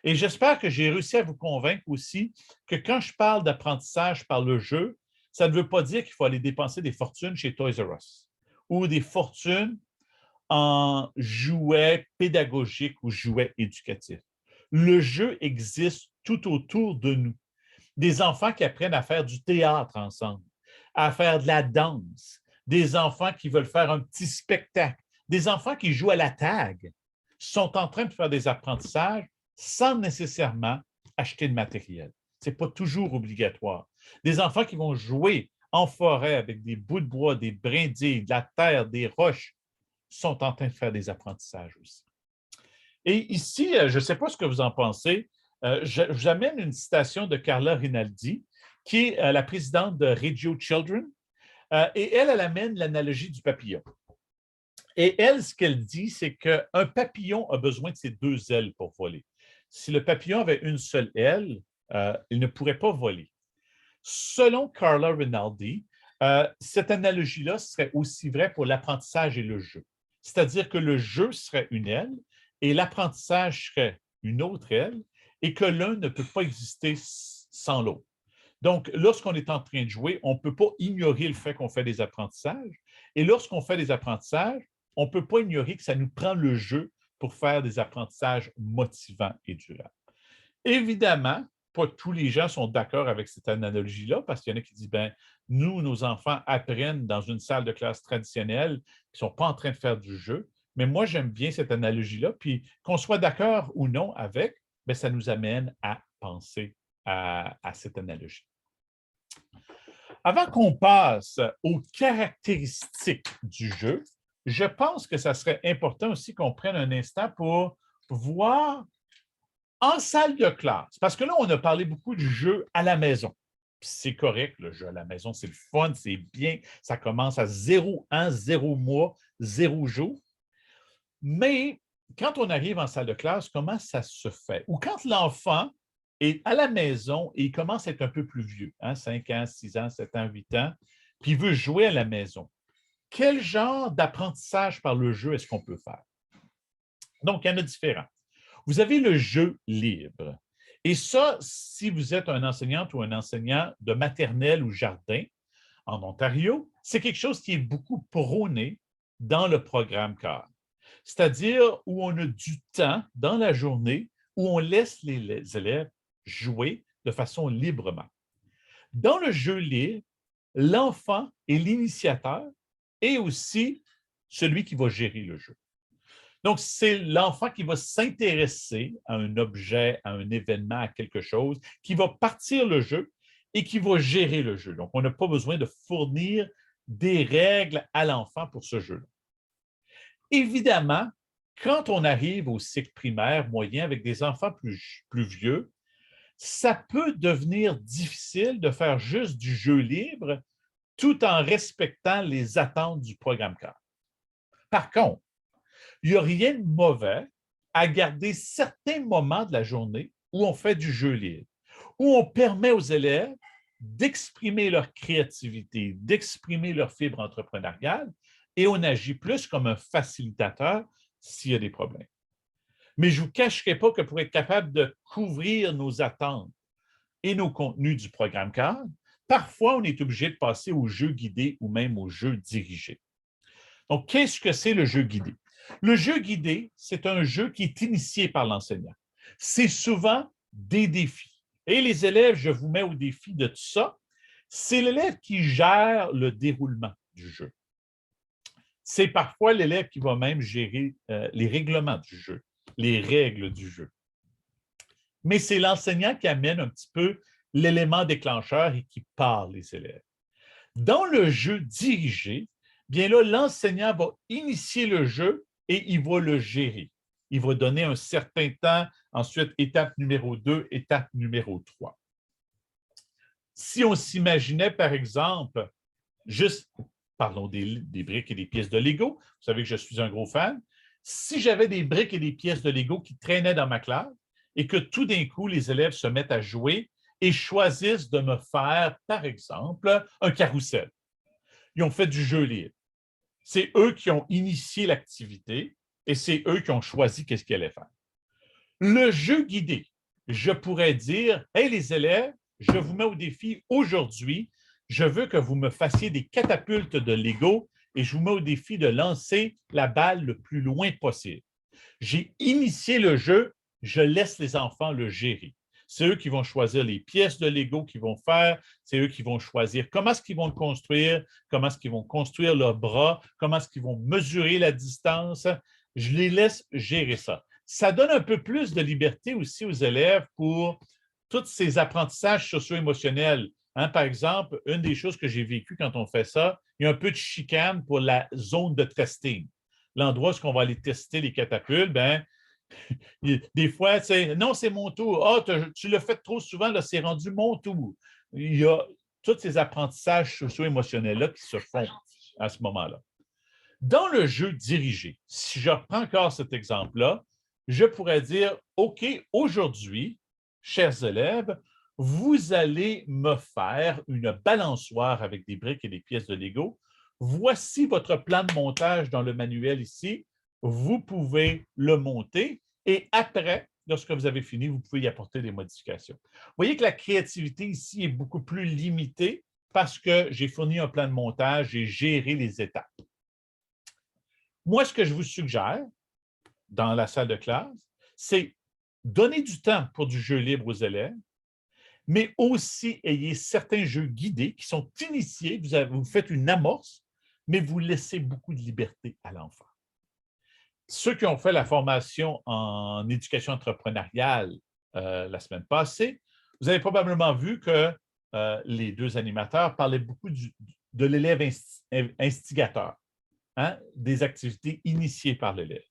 Et j'espère que j'ai réussi à vous convaincre aussi que quand je parle d'apprentissage par le jeu, ça ne veut pas dire qu'il faut aller dépenser des fortunes chez Toys R Us ou des fortunes en jouets pédagogiques ou jouets éducatifs. Le jeu existe tout autour de nous. Des enfants qui apprennent à faire du théâtre ensemble, à faire de la danse, des enfants qui veulent faire un petit spectacle, des enfants qui jouent à la tag, sont en train de faire des apprentissages sans nécessairement acheter de matériel. Ce n'est pas toujours obligatoire. Des enfants qui vont jouer en forêt avec des bouts de bois, des brindilles, de la terre, des roches, sont en train de faire des apprentissages aussi. Et ici, je ne sais pas ce que vous en pensez, j'amène une citation de Carla Rinaldi, qui est la présidente de Regio Children, et elle amène l'analogie du papillon. Et elle, ce qu'elle dit, c'est qu'un papillon a besoin de ses deux ailes pour voler. Si le papillon avait une seule aile, il ne pourrait pas voler. Selon Carla Rinaldi, cette analogie-là serait aussi vraie pour l'apprentissage et le jeu. C'est-à-dire que le jeu serait une aile et l'apprentissage serait une autre aile et que l'un ne peut pas exister sans l'autre. Donc, lorsqu'on est en train de jouer, on ne peut pas ignorer le fait qu'on fait des apprentissages. Et lorsqu'on fait des apprentissages, on ne peut pas ignorer que ça nous prend le jeu pour faire des apprentissages motivants et durables. Évidemment, pas tous les gens sont d'accord avec cette analogie-là, parce qu'il y en a qui disent, ben, nous, nos enfants apprennent dans une salle de classe traditionnelle, ils ne sont pas en train de faire du jeu. Mais moi, j'aime bien cette analogie-là. Puis qu'on soit d'accord ou non avec, bien, ça nous amène à penser à cette analogie. Avant qu'on passe aux caractéristiques du jeu, je pense que ça serait important aussi qu'on prenne un instant pour voir en salle de classe, parce que là, on a parlé beaucoup du jeu à la maison. C'est correct, le jeu à la maison, c'est le fun, c'est bien, ça commence à 0 an, 0 mois, 0 jour. Mais quand on arrive en salle de classe, comment ça se fait? Ou quand l'enfant est à la maison et il commence à être un peu plus vieux, 5 ans, 6 ans, 7 ans, 8 ans, puis il veut jouer à la maison. Quel genre d'apprentissage par le jeu est-ce qu'on peut faire? Donc, il y en a différents. Vous avez le jeu libre. Et ça, si vous êtes un enseignante ou un enseignant de maternelle ou jardin en Ontario, c'est quelque chose qui est beaucoup prôné dans le programme CARE. C'est-à-dire où on a du temps dans la journée où on laisse les élèves jouer de façon librement. Dans le jeu libre, l'enfant est l'initiateur et aussi celui qui va gérer le jeu. Donc, c'est l'enfant qui va s'intéresser à un objet, à un événement, à quelque chose, qui va partir le jeu et qui va gérer le jeu. Donc, on n'a pas besoin de fournir des règles à l'enfant pour ce jeu-là. Évidemment, quand on arrive au cycle primaire moyen avec des enfants plus vieux, ça peut devenir difficile de faire juste du jeu libre tout en respectant les attentes du programme CARE. Par contre, il n'y a rien de mauvais à garder certains moments de la journée où on fait du jeu libre, où on permet aux élèves d'exprimer leur créativité, d'exprimer leur fibre entrepreneuriale, et on agit plus comme un facilitateur s'il y a des problèmes. Mais je ne vous cacherai pas que pour être capable de couvrir nos attentes et nos contenus du programme cadre, parfois on est obligé de passer au jeu guidé ou même au jeu dirigé. Donc, qu'est-ce que c'est le jeu guidé? Le jeu guidé, c'est un jeu qui est initié par l'enseignant. C'est souvent des défis. Et les élèves, je vous mets au défi de tout ça, c'est l'élève qui gère le déroulement du jeu. C'est parfois l'élève qui va même gérer les règlements du jeu, les règles du jeu. Mais c'est l'enseignant qui amène un petit peu l'élément déclencheur et qui parle les élèves. Dans le jeu dirigé, bien là, l'enseignant va initier le jeu et il va le gérer. Il va donner un certain temps, ensuite étape numéro 2, étape numéro 3. Si on s'imaginait, par exemple, juste, parlons des briques et des pièces de Lego, vous savez que je suis un gros fan, si j'avais des briques et des pièces de Lego qui traînaient dans ma classe et que tout d'un coup, les élèves se mettent à jouer et choisissent de me faire, par exemple, un carrousel. Ils ont fait du jeu libre. C'est eux qui ont initié l'activité et c'est eux qui ont choisi qu'est-ce qu'ils allaient faire. Le jeu guidé, je pourrais dire, « Hey les élèves, je vous mets au défi aujourd'hui, je veux que vous me fassiez des catapultes de Lego et je vous mets au défi de lancer la balle le plus loin possible. » J'ai initié le jeu, je laisse les enfants le gérer. C'est eux qui vont choisir les pièces de Lego qu'ils vont faire, c'est eux qui vont choisir comment est-ce qu'ils vont le construire, comment est-ce qu'ils vont construire leurs bras, comment est-ce qu'ils vont mesurer la distance. Je les laisse gérer ça. Ça donne un peu plus de liberté aussi aux élèves pour tous ces apprentissages socio-émotionnels. Hein, par exemple, une des choses que j'ai vécues quand on fait ça, il y a un peu de chicane pour la zone de testing. L'endroit où on va aller tester les catapultes, ben, des fois, non, c'est mon tour. Ah, tu l'as fait trop souvent, là, c'est rendu mon tour. Il y a tous ces apprentissages socio-émotionnels-là qui se font à ce moment-là. Dans le jeu dirigé, si je reprends encore cet exemple-là, je pourrais dire, OK, aujourd'hui, chers élèves, vous allez me faire une balançoire avec des briques et des pièces de Lego. Voici votre plan de montage dans le manuel ici. Vous pouvez le monter et après, lorsque vous avez fini, vous pouvez y apporter des modifications. Vous voyez que la créativité ici est beaucoup plus limitée parce que j'ai fourni un plan de montage, j'ai géré les étapes. Moi, ce que je vous suggère dans la salle de classe, c'est donner du temps pour du jeu libre aux élèves, mais aussi ayez certains jeux guidés qui sont initiés, vous faites une amorce, mais vous laissez beaucoup de liberté à l'enfant. Ceux qui ont fait la formation en éducation entrepreneuriale la semaine passée, vous avez probablement vu que les deux animateurs parlaient beaucoup de l'élève instigateur, hein, des activités initiées par l'élève.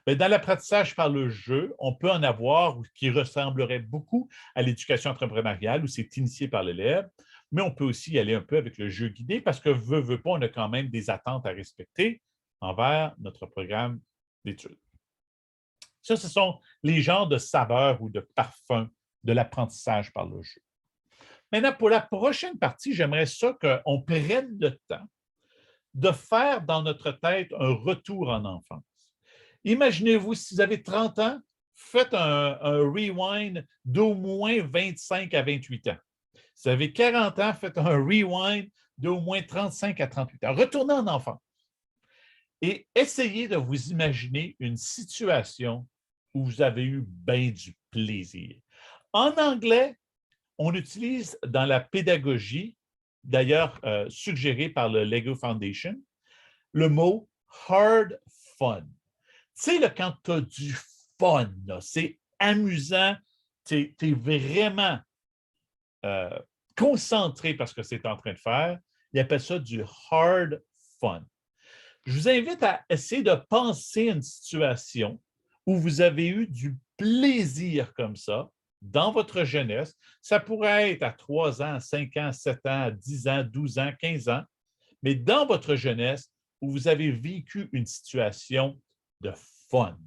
Mais dans l'apprentissage par le jeu, on peut en avoir qui ressemblerait beaucoup à l'éducation entrepreneuriale où c'est initié par l'élève, mais on peut aussi y aller un peu avec le jeu guidé parce que veut pas, on a quand même des attentes à respecter envers notre programme d'études. Ça, ce sont les genres de saveurs ou de parfums de l'apprentissage par le jeu. Maintenant, pour la prochaine partie, j'aimerais ça qu'on prenne le temps de faire dans notre tête un retour en enfance. Imaginez-vous, si vous avez 30 ans, faites un rewind d'au moins 25 à 28 ans. Si vous avez 40 ans, faites un rewind d'au moins 35 à 38 ans. Retournez en enfance et essayez de vous imaginer une situation où vous avez eu bien du plaisir. En anglais, on utilise dans la pédagogie, d'ailleurs suggéré par le Lego Foundation, le mot « hard fun ». Tu sais, là, quand tu as du fun, c'est amusant, tu es vraiment concentré par ce que c'est en train de faire, ils appellent ça du hard fun. Je vous invite à essayer de penser à une situation où vous avez eu du plaisir comme ça dans votre jeunesse. Ça pourrait être à 3 ans, 5 ans, 7 ans, 10 ans, 12 ans, 15 ans, mais dans votre jeunesse où vous avez vécu une situation de fun,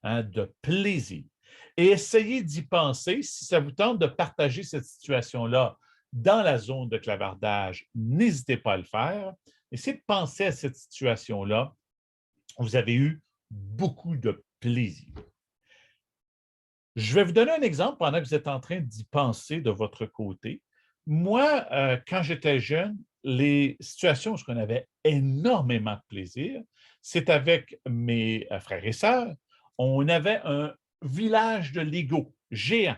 hein, de plaisir. Et essayez d'y penser si ça vous tente de partager cette situation-là dans la zone de clavardage, n'hésitez pas à le faire. Essayez de penser à cette situation-là. Vous avez eu beaucoup de plaisir. Je vais vous donner un exemple pendant que vous êtes en train d'y penser de votre côté. Moi, quand j'étais jeune, les situations où on avait énormément de plaisir, c'est avec mes frères et sœurs. On avait un village de Lego géant.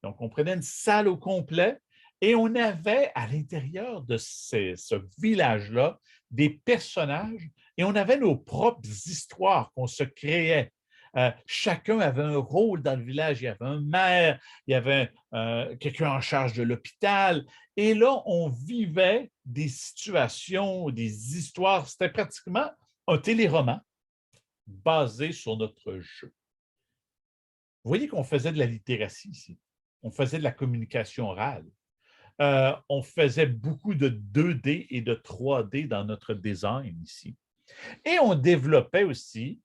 Donc, on prenait une salle au complet et on avait à l'intérieur de ce village-là des personnages et on avait nos propres histoires qu'on se créait. Chacun avait un rôle dans le village. Il y avait un maire, il y avait quelqu'un en charge de l'hôpital. Et là, on vivait des situations, des histoires. C'était pratiquement un téléroman basé sur notre jeu. Vous voyez qu'on faisait de la littératie ici. On faisait de la communication orale. On faisait beaucoup de 2D et de 3D dans notre design ici. Et on développait aussi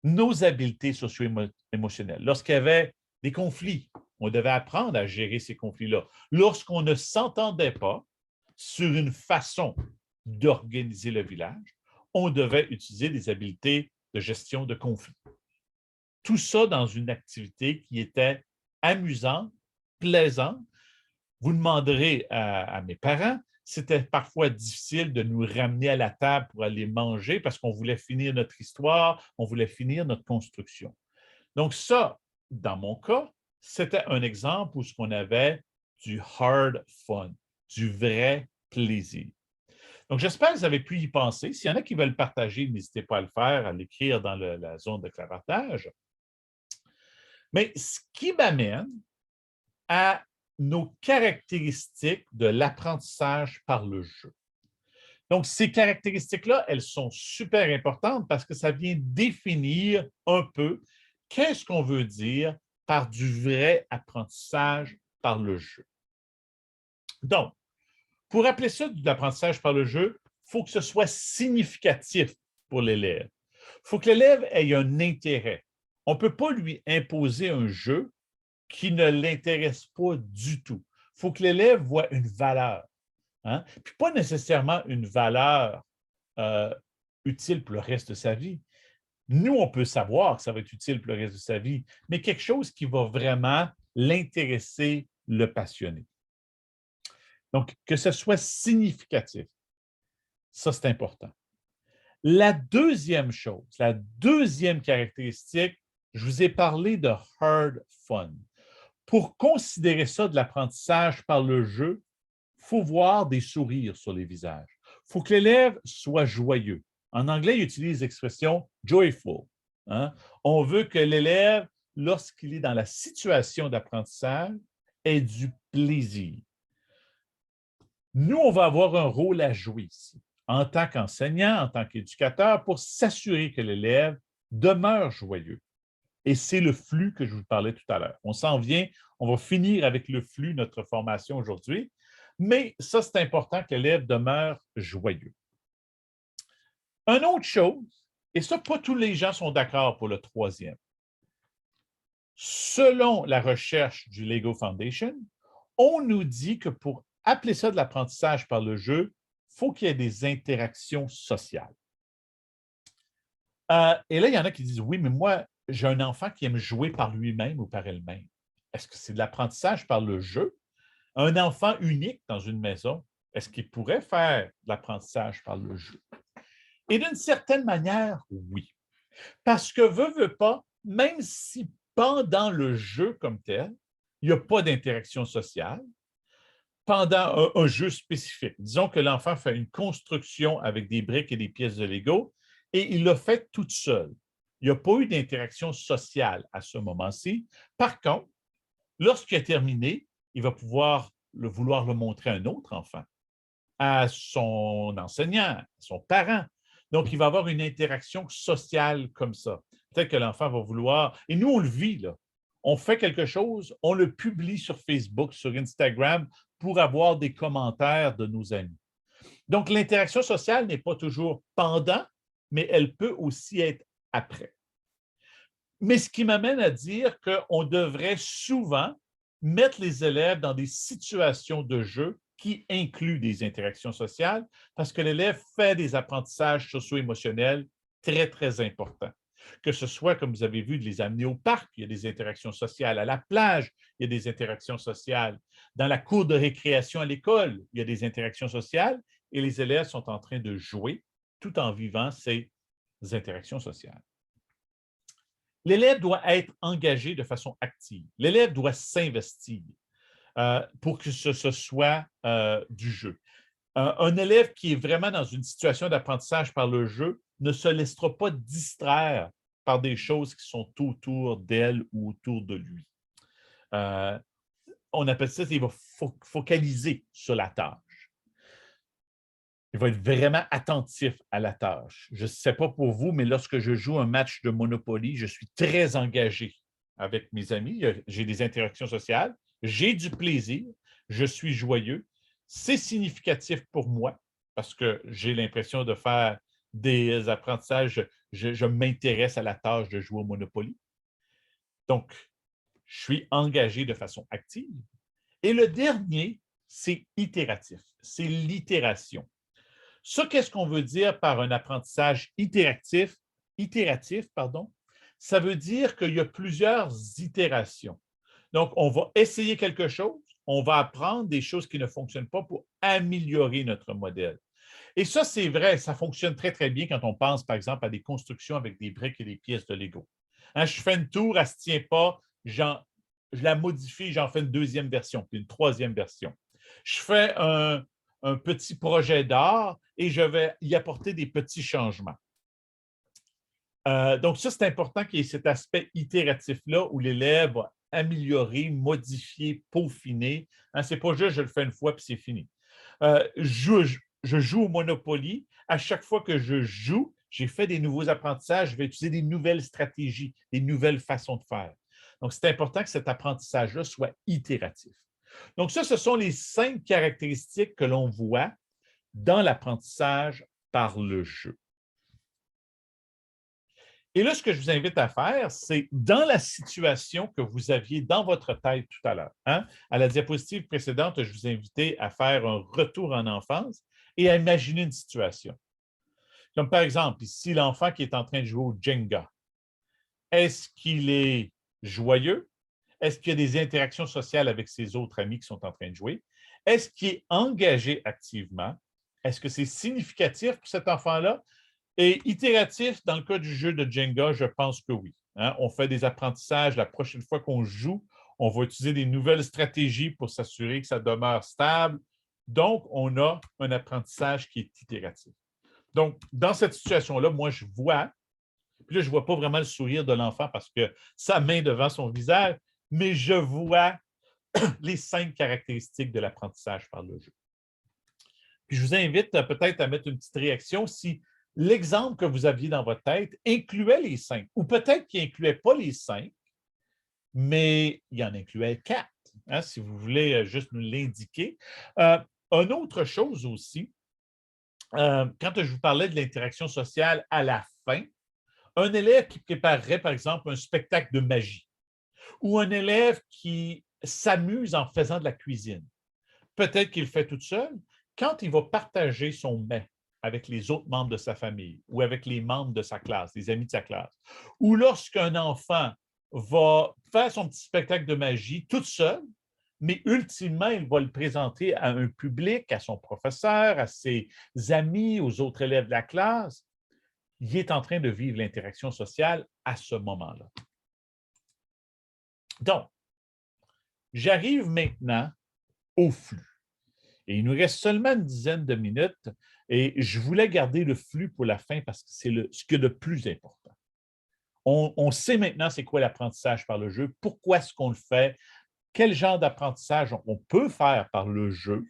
nos habiletés socio-émotionnelles. Lorsqu'il y avait des conflits, on devait apprendre à gérer ces conflits-là. Lorsqu'on ne s'entendait pas sur une façon d'organiser le village, on devait utiliser des habiletés de gestion de conflits. Tout ça dans une activité qui était amusante, plaisante. Vous demanderez à mes parents, c'était parfois difficile de nous ramener à la table pour aller manger parce qu'on voulait finir notre histoire, on voulait finir notre construction. Donc ça, dans mon cas, c'était un exemple où on avait du hard fun, du vrai plaisir. Donc, j'espère que vous avez pu y penser. S'il y en a qui veulent partager, n'hésitez pas à le faire, à l'écrire dans la zone de clavardage. Mais ce qui m'amène à nos caractéristiques de l'apprentissage par le jeu. Donc, ces caractéristiques-là, elles sont super importantes parce que ça vient définir un peu qu'est-ce qu'on veut dire par du vrai apprentissage par le jeu. Donc, pour appeler ça de l'apprentissage par le jeu, il faut que ce soit significatif pour l'élève. Il faut que l'élève ait un intérêt. On ne peut pas lui imposer un jeu qui ne l'intéresse pas du tout. Il faut que l'élève voit une valeur. Hein? Puis pas nécessairement une valeur utile pour le reste de sa vie. Nous, on peut savoir que ça va être utile pour le reste de sa vie, mais quelque chose qui va vraiment l'intéresser, le passionner. Donc, que ce soit significatif, ça, c'est important. La deuxième chose, la deuxième caractéristique, je vous ai parlé de hard fun. Pour considérer ça de l'apprentissage par le jeu, il faut voir des sourires sur les visages. Il faut que l'élève soit joyeux. En anglais, il utilise l'expression joyful. Hein? On veut que l'élève, lorsqu'il est dans la situation d'apprentissage, ait du plaisir. Nous, on va avoir un rôle à jouer ici, en tant qu'enseignant, en tant qu'éducateur, pour s'assurer que l'élève demeure joyeux. Et c'est le flux que je vous parlais tout à l'heure. On s'en vient, on va finir avec le flux, notre formation aujourd'hui, mais ça, c'est important que l'élève demeure joyeux. Une autre chose, et ça, pas tous les gens sont d'accord pour le troisième. Selon la recherche du Lego Foundation, on nous dit que pour appeler ça de l'apprentissage par le jeu, il faut qu'il y ait des interactions sociales. Et là, il y en a qui disent, oui, mais moi, j'ai un enfant qui aime jouer par lui-même ou par elle-même. Est-ce que c'est de l'apprentissage par le jeu? Un enfant unique dans une maison, est-ce qu'il pourrait faire de l'apprentissage par le jeu? Et d'une certaine manière, oui. Parce que veut pas, même si pendant le jeu comme tel, il n'y a pas d'interaction sociale, pendant un jeu spécifique, disons que l'enfant fait une construction avec des briques et des pièces de Lego et il l'a fait toute seule. Il n'y a pas eu d'interaction sociale à ce moment-ci. Par contre, lorsqu'il a terminé, il va pouvoir vouloir le montrer à un autre enfant, à son enseignant, à son parent. Donc, il va avoir une interaction sociale comme ça. Peut-être que l'enfant va vouloir, et nous, on le vit, là. On fait quelque chose, on le publie sur Facebook, sur Instagram, pour avoir des commentaires de nos amis. Donc, l'interaction sociale n'est pas toujours pendant, mais elle peut aussi être après. Mais ce qui m'amène à dire qu'on devrait souvent mettre les élèves dans des situations de jeu qui incluent des interactions sociales parce que l'élève fait des apprentissages socio-émotionnels très, très importants. Que ce soit, comme vous avez vu, de les amener au parc, il y a des interactions sociales, à la plage, il y a des interactions sociales, dans la cour de récréation à l'école, il y a des interactions sociales et les élèves sont en train de jouer tout en vivant ces interactions sociales. L'élève doit être engagé de façon active. L'élève doit s'investir pour que ce soit du jeu. Un élève qui est vraiment dans une situation d'apprentissage par le jeu ne se laissera pas distraire par des choses qui sont autour d'elle ou autour de lui. On appelle ça, il va focaliser sur la tâche. Il va être vraiment attentif à la tâche. Je ne sais pas pour vous, mais lorsque je joue un match de Monopoly, je suis très engagé avec mes amis. J'ai des interactions sociales, j'ai du plaisir, je suis joyeux. C'est significatif pour moi parce que j'ai l'impression de faire des apprentissages. Je m'intéresse à la tâche de jouer au Monopoly. Donc, je suis engagé de façon active. Et le dernier, c'est itératif. C'est l'itération. Ça, qu'est-ce qu'on veut dire par un apprentissage itératif? Ça veut dire qu'il y a plusieurs itérations. Donc, on va essayer quelque chose, on va apprendre des choses qui ne fonctionnent pas pour améliorer notre modèle. Et ça, c'est vrai, ça fonctionne très, très bien quand on pense, par exemple, à des constructions avec des briques et des pièces de Lego. Hein, je fais une tour, elle ne se tient pas, je la modifie, j'en fais une deuxième version, puis une troisième version. Je fais un petit projet d'art et je vais y apporter des petits changements. Donc, ça, c'est important qu'il y ait cet aspect itératif-là où l'élève va améliorer, modifier, peaufiner. Hein, ce n'est pas juste je le fais une fois puis c'est fini. Je joue au Monopoly. À chaque fois que je joue, j'ai fait des nouveaux apprentissages, je vais utiliser des nouvelles stratégies, des nouvelles façons de faire. Donc, c'est important que cet apprentissage-là soit itératif. Donc, ça, ce sont les 5 caractéristiques que l'on voit dans l'apprentissage par le jeu. Et là, ce que je vous invite à faire, c'est dans la situation que vous aviez dans votre tête tout à l'heure. Hein? À la diapositive précédente, je vous invitais à faire un retour en enfance et à imaginer une situation. Comme par exemple, ici, l'enfant qui est en train de jouer au Jenga. Est-ce qu'il est joyeux? Est-ce qu'il y a des interactions sociales avec ses autres amis qui sont en train de jouer? Est-ce qu'il est engagé activement? Est-ce que c'est significatif pour cet enfant-là? Et itératif, dans le cas du jeu de Jenga, je pense que oui. Hein? On fait des apprentissages. La prochaine fois qu'on joue, on va utiliser des nouvelles stratégies pour s'assurer que ça demeure stable. Donc, on a un apprentissage qui est itératif. Donc, dans cette situation-là, moi, je vois, puis là, je ne vois pas vraiment le sourire de l'enfant parce que sa main devant son visage, mais je vois les 5 caractéristiques de l'apprentissage par le jeu. Puis je vous invite peut-être à mettre une petite réaction si l'exemple que vous aviez dans votre tête incluait les 5, ou peut-être qu'il n'incluait pas les 5, mais il en incluait 4, hein, si vous voulez juste nous l'indiquer. Une autre chose aussi, quand je vous parlais de l'interaction sociale à la fin, un élève qui préparerait, par exemple, un spectacle de magie ou un élève qui s'amuse en faisant de la cuisine. Peut-être qu'il le fait tout seul. Quand il va partager son mets avec les autres membres de sa famille ou avec les membres de sa classe, les amis de sa classe, ou lorsqu'un enfant va faire son petit spectacle de magie tout seul, mais ultimement, il va le présenter à un public, à son professeur, à ses amis, aux autres élèves de la classe, il est en train de vivre l'interaction sociale à ce moment-là. Donc, j'arrive maintenant au flux. Et il nous reste seulement une dizaine de minutes et je voulais garder le flux pour la fin parce que c'est ce qui est le plus important. On sait maintenant c'est quoi l'apprentissage par le jeu, pourquoi est-ce qu'on le fait, quel genre d'apprentissage on peut faire par le jeu,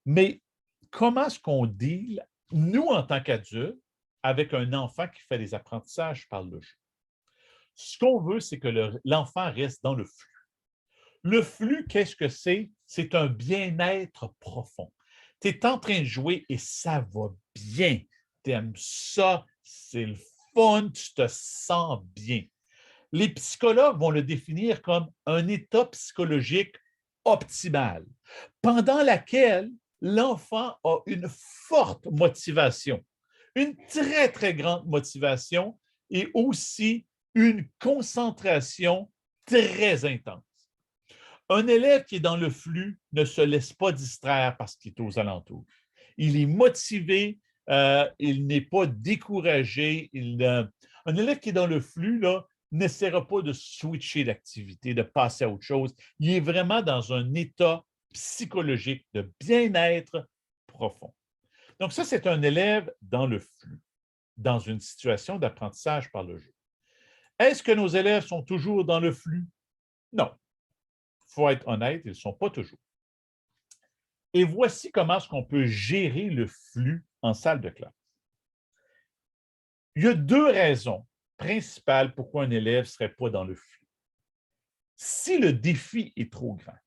mais comment est-ce qu'on deal, nous en tant qu'adultes, avec un enfant qui fait des apprentissages par le jeu. Ce qu'on veut, c'est que l'enfant reste dans le flux. Le flux, qu'est-ce que c'est? C'est un bien-être profond. Tu es en train de jouer et ça va bien. Tu aimes ça, c'est le fun, tu te sens bien. Les psychologues vont le définir comme un état psychologique optimal, pendant laquelle l'enfant a une forte motivation, une très, très grande motivation et aussi une concentration très intense. Un élève qui est dans le flux ne se laisse pas distraire par ce qui est aux alentours. Il est motivé, il n'est pas découragé. Un élève qui est dans le flux là, n'essaiera pas de switcher d'activité, de passer à autre chose. Il est vraiment dans un état psychologique de bien-être profond. Donc ça, c'est un élève dans le flux, dans une situation d'apprentissage par le jeu. Est-ce que nos élèves sont toujours dans le flux? Non. Il faut être honnête, ils ne sont pas toujours. Et voici comment est-ce qu'on peut gérer le flux en salle de classe. Il y a deux raisons principales pourquoi un élève ne serait pas dans le flux. Si le défi est trop grand,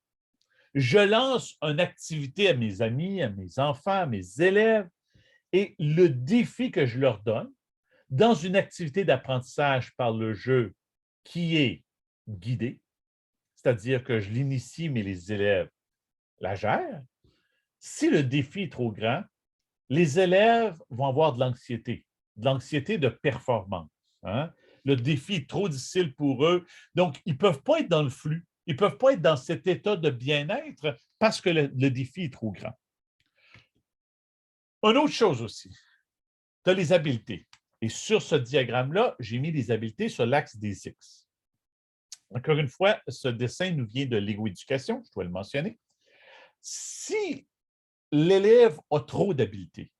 je lance une activité à mes amis, à mes enfants, à mes élèves, et le défi que je leur donne dans une activité d'apprentissage par le jeu qui est guidée, c'est-à-dire que je l'initie, mais les élèves la gèrent. Si le défi est trop grand, les élèves vont avoir de l'anxiété de performance. Hein? Le défi est trop difficile pour eux, donc ils ne peuvent pas être dans le flux, ils ne peuvent pas être dans cet état de bien-être parce que le défi est trop grand. Une autre chose aussi, tu as les habiletés. Et sur ce diagramme-là, j'ai mis les habiletés sur l'axe des X. Encore une fois, ce dessin nous vient de l'égo-éducation, je dois le mentionner. Si l'élève a trop d'habiletés,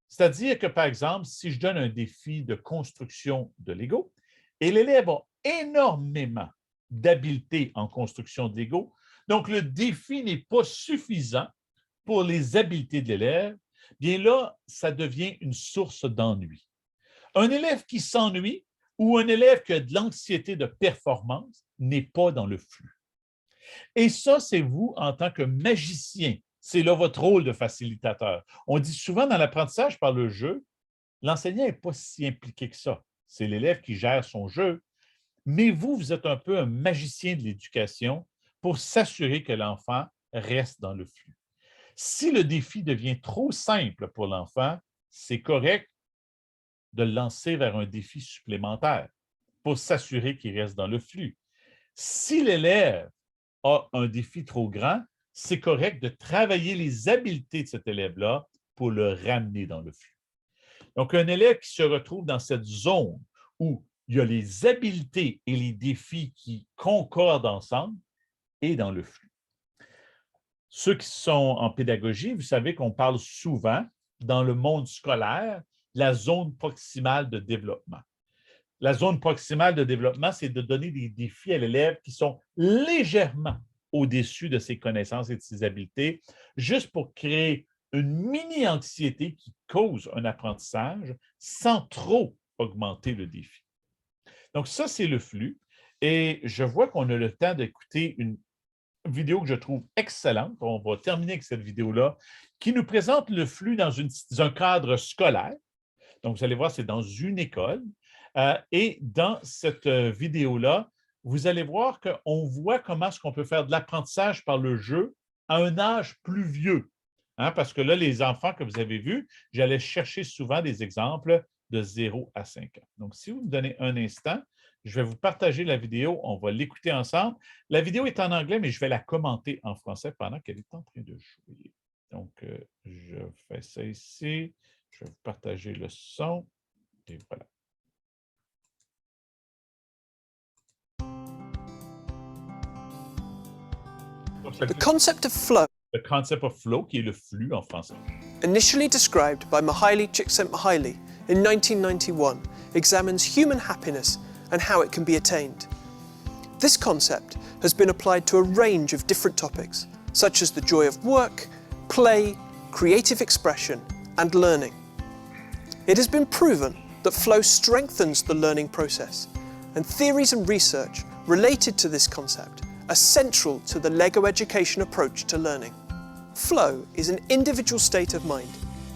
c'est-à-dire que, par exemple, si je donne un défi de construction de Lego et l'élève a énormément d'habiletés en construction de Lego, donc le défi n'est pas suffisant pour les habiletés de l'élève, bien là, ça devient une source d'ennui. Un élève qui s'ennuie ou un élève qui a de l'anxiété de performance n'est pas dans le flux. Et ça, c'est vous en tant que magicien. C'est là votre rôle de facilitateur. On dit souvent dans l'apprentissage par le jeu, l'enseignant n'est pas si impliqué que ça. C'est l'élève qui gère son jeu. Mais vous, vous êtes un peu un magicien de l'éducation pour s'assurer que l'enfant reste dans le flux. Si le défi devient trop simple pour l'enfant, c'est correct de le lancer vers un défi supplémentaire pour s'assurer qu'il reste dans le flux. Si l'élève a un défi trop grand, c'est correct de travailler les habiletés de cet élève-là pour le ramener dans le flux. Donc, un élève qui se retrouve dans cette zone où il y a les habiletés et les défis qui concordent ensemble est dans le flux. Ceux qui sont en pédagogie, vous savez qu'on parle souvent dans le monde scolaire la zone proximale de développement. La zone proximale de développement, c'est de donner des défis à l'élève qui sont légèrement au-dessus de ses connaissances et de ses habiletés, juste pour créer une mini-anxiété qui cause un apprentissage sans trop augmenter le défi. Donc ça, c'est le flux. Et je vois qu'on a le temps d'écouter une vidéo que je trouve excellente. On va terminer avec cette vidéo-là, qui nous présente le flux dans un cadre scolaire. Donc, vous allez voir, c'est dans une école. Et dans cette vidéo-là, vous allez voir qu'on voit comment est-ce qu'on peut faire de l'apprentissage par le jeu à un âge plus vieux. Hein, parce que là, les enfants que vous avez vus, j'allais chercher souvent des exemples de 0 à 5 ans. Donc, si vous me donnez un instant, je vais vous partager la vidéo, on va l'écouter ensemble. La vidéo est en anglais, mais je vais la commenter en français pendant qu'elle est en train de jouer. Donc, je fais ça ici. Je vais vous partager le son. Et voilà. The concept of flow, Le concept of flow, qui est le flux en français. initially described by Mihaly Csikszentmihalyi in 1991, examines human happiness and how it can be attained. This concept has been applied to a range of different topics, such as the joy of work, play, creative expression, and learning. It has been proven that flow strengthens the learning process, and theories and research related to this concept are central to the LEGO education approach to learning. Flow is an individual state of mind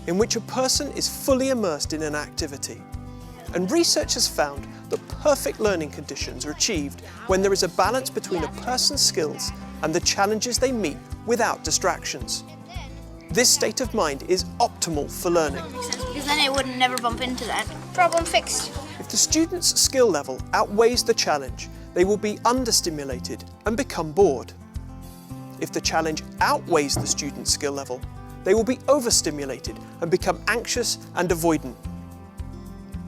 in which a person is fully immersed in an activity, and research has found that perfect learning conditions are achieved when there is a balance between a person's skills and the challenges they meet without distractions. This state of mind is optimal for learning. Because then it would never bump into that. Problem fixed. If the student's skill level outweighs the challenge, they will be understimulated and become bored. If the challenge outweighs the student's skill level, they will be overstimulated and become anxious and avoidant.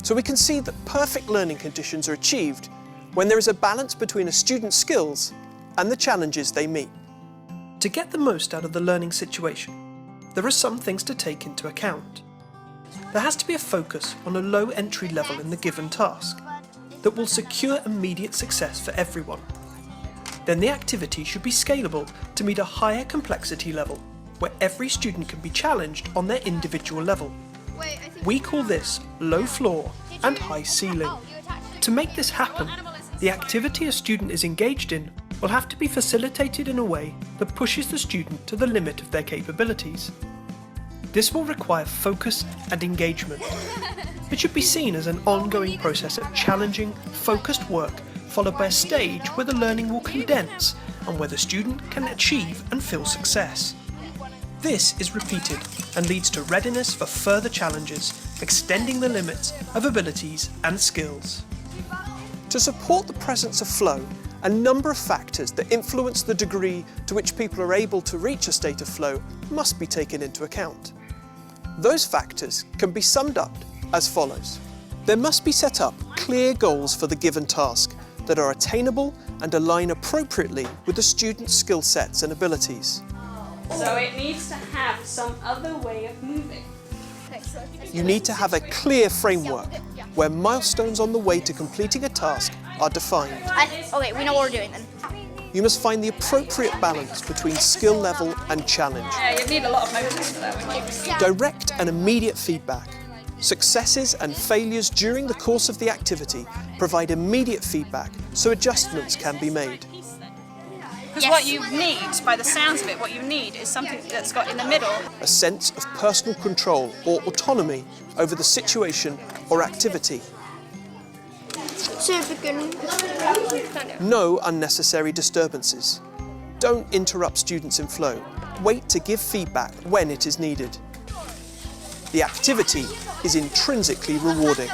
So we can see that perfect learning conditions are achieved when there is a balance between a student's skills and the challenges they meet. To get the most out of the learning situation, there are some things to take into account. There has to be a focus on a low entry level in the given task that will secure immediate success for everyone. Then the activity should be scalable to meet a higher complexity level, where every student can be challenged on their individual level. We call this low floor and high ceiling. To make this happen, the activity a student is engaged in will have to be facilitated in a way that pushes the student to the limit of their capabilities. This will require focus and engagement. It should be seen as an ongoing process of challenging, focused work, followed by a stage where the learning will condense and where the student can achieve and feel success. This is repeated and leads to readiness for further challenges, extending the limits of abilities and skills. To support the presence of flow, a number of factors that influence the degree to which people are able to reach a state of flow must be taken into account. Those factors can be summed up as follows. There must be set up clear goals for the given task that are attainable and align appropriately with the student's skill sets and abilities. So it needs to have some other way of moving. You need to have a clear framework where milestones on the way to completing a task are defined. Okay, we know what we're doing then. You must find the appropriate balance between skill level and challenge. Yeah, you need a lot of focus for that, wouldn't you? Direct and immediate feedback. Successes and failures during the course of the activity provide immediate feedback so adjustments can be made. Because what you need, by the sounds of it, what you need is something that's got in the middle. A sense of personal control or autonomy over the situation or activity. No unnecessary disturbances. Don't interrupt students in flow. Wait to give feedback when it is needed. The activity is intrinsically rewarding.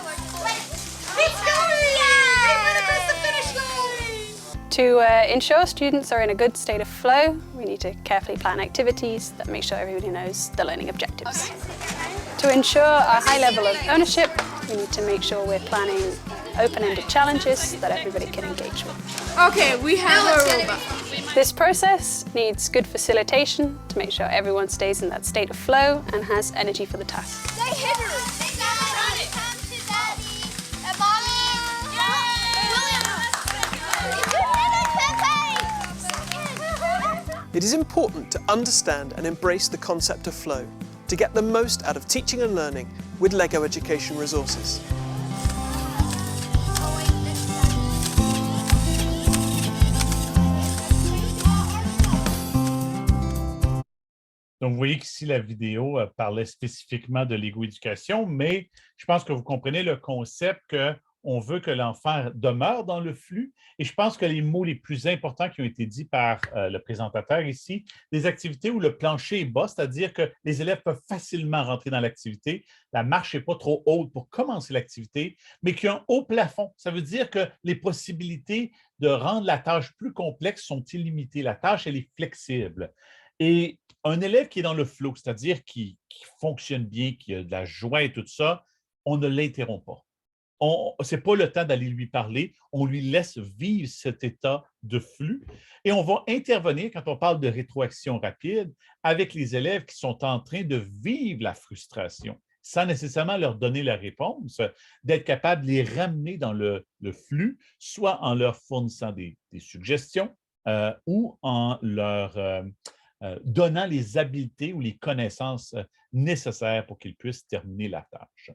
To ensure students are in a good state of flow, we need to carefully plan activities that make sure everybody knows the learning objectives. To ensure a high level of ownership, we need to make sure we're planning open-ended challenges that everybody can engage with. Okay, we have a robot. This process needs good facilitation to make sure everyone stays in that state of flow and has energy for the task. It is important to understand and embrace the concept of flow to get the most out of teaching and learning with LEGO Education resources. Donc, vous voyez qu'ici, la vidéo parlait spécifiquement de Lego Éducation, mais je pense que vous comprenez le concept qu'on veut que l'enfant demeure dans le flux. Et je pense que les mots les plus importants qui ont été dits par le présentateur ici, des activités où le plancher est bas, c'est-à-dire que les élèves peuvent facilement rentrer dans l'activité, la marche n'est pas trop haute pour commencer l'activité, mais qu'il y a un haut plafond. Ça veut dire que les possibilités de rendre la tâche plus complexe sont illimitées. La tâche, elle est flexible. Et un élève qui est dans le flow, c'est-à-dire qui fonctionne bien, qui a de la joie et tout ça, on ne l'interrompt pas. Ce n'est pas le temps d'aller lui parler, on lui laisse vivre cet état de flux et on va intervenir quand on parle de rétroaction rapide avec les élèves qui sont en train de vivre la frustration, sans nécessairement leur donner la réponse, d'être capable de les ramener dans le flux, soit en leur fournissant des suggestions ou en leur donnant les habiletés ou les connaissances nécessaires pour qu'ils puissent terminer la tâche.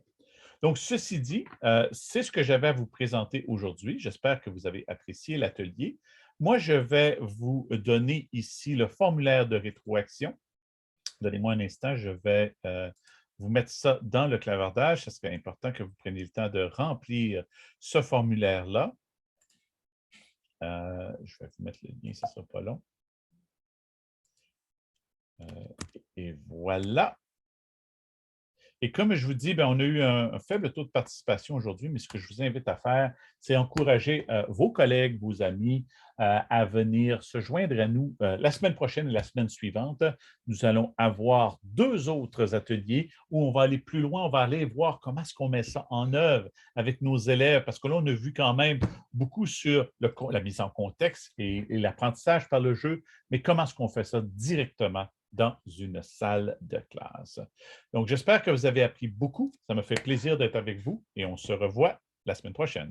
Donc, ceci dit, c'est ce que j'avais à vous présenter aujourd'hui. J'espère que vous avez apprécié l'atelier. Moi, je vais vous donner ici le formulaire de rétroaction. Donnez-moi un instant, je vais vous mettre ça dans le clavardage. Ce serait important que vous preniez le temps de remplir ce formulaire-là. Je vais vous mettre le lien, ça ne sera pas long. Et voilà. Et comme je vous dis, on a eu un faible taux de participation aujourd'hui, mais ce que je vous invite à faire, c'est encourager vos collègues, vos amis à venir se joindre à nous la semaine prochaine et la semaine suivante. Nous allons avoir 2 autres ateliers où on va aller plus loin, on va aller voir comment est-ce qu'on met ça en œuvre avec nos élèves, parce que là, on a vu quand même beaucoup sur la mise en contexte et l'apprentissage par le jeu, mais comment est-ce qu'on fait ça directement dans une salle de classe. Donc, j'espère que vous avez appris beaucoup. Ça me fait plaisir d'être avec vous et on se revoit la semaine prochaine.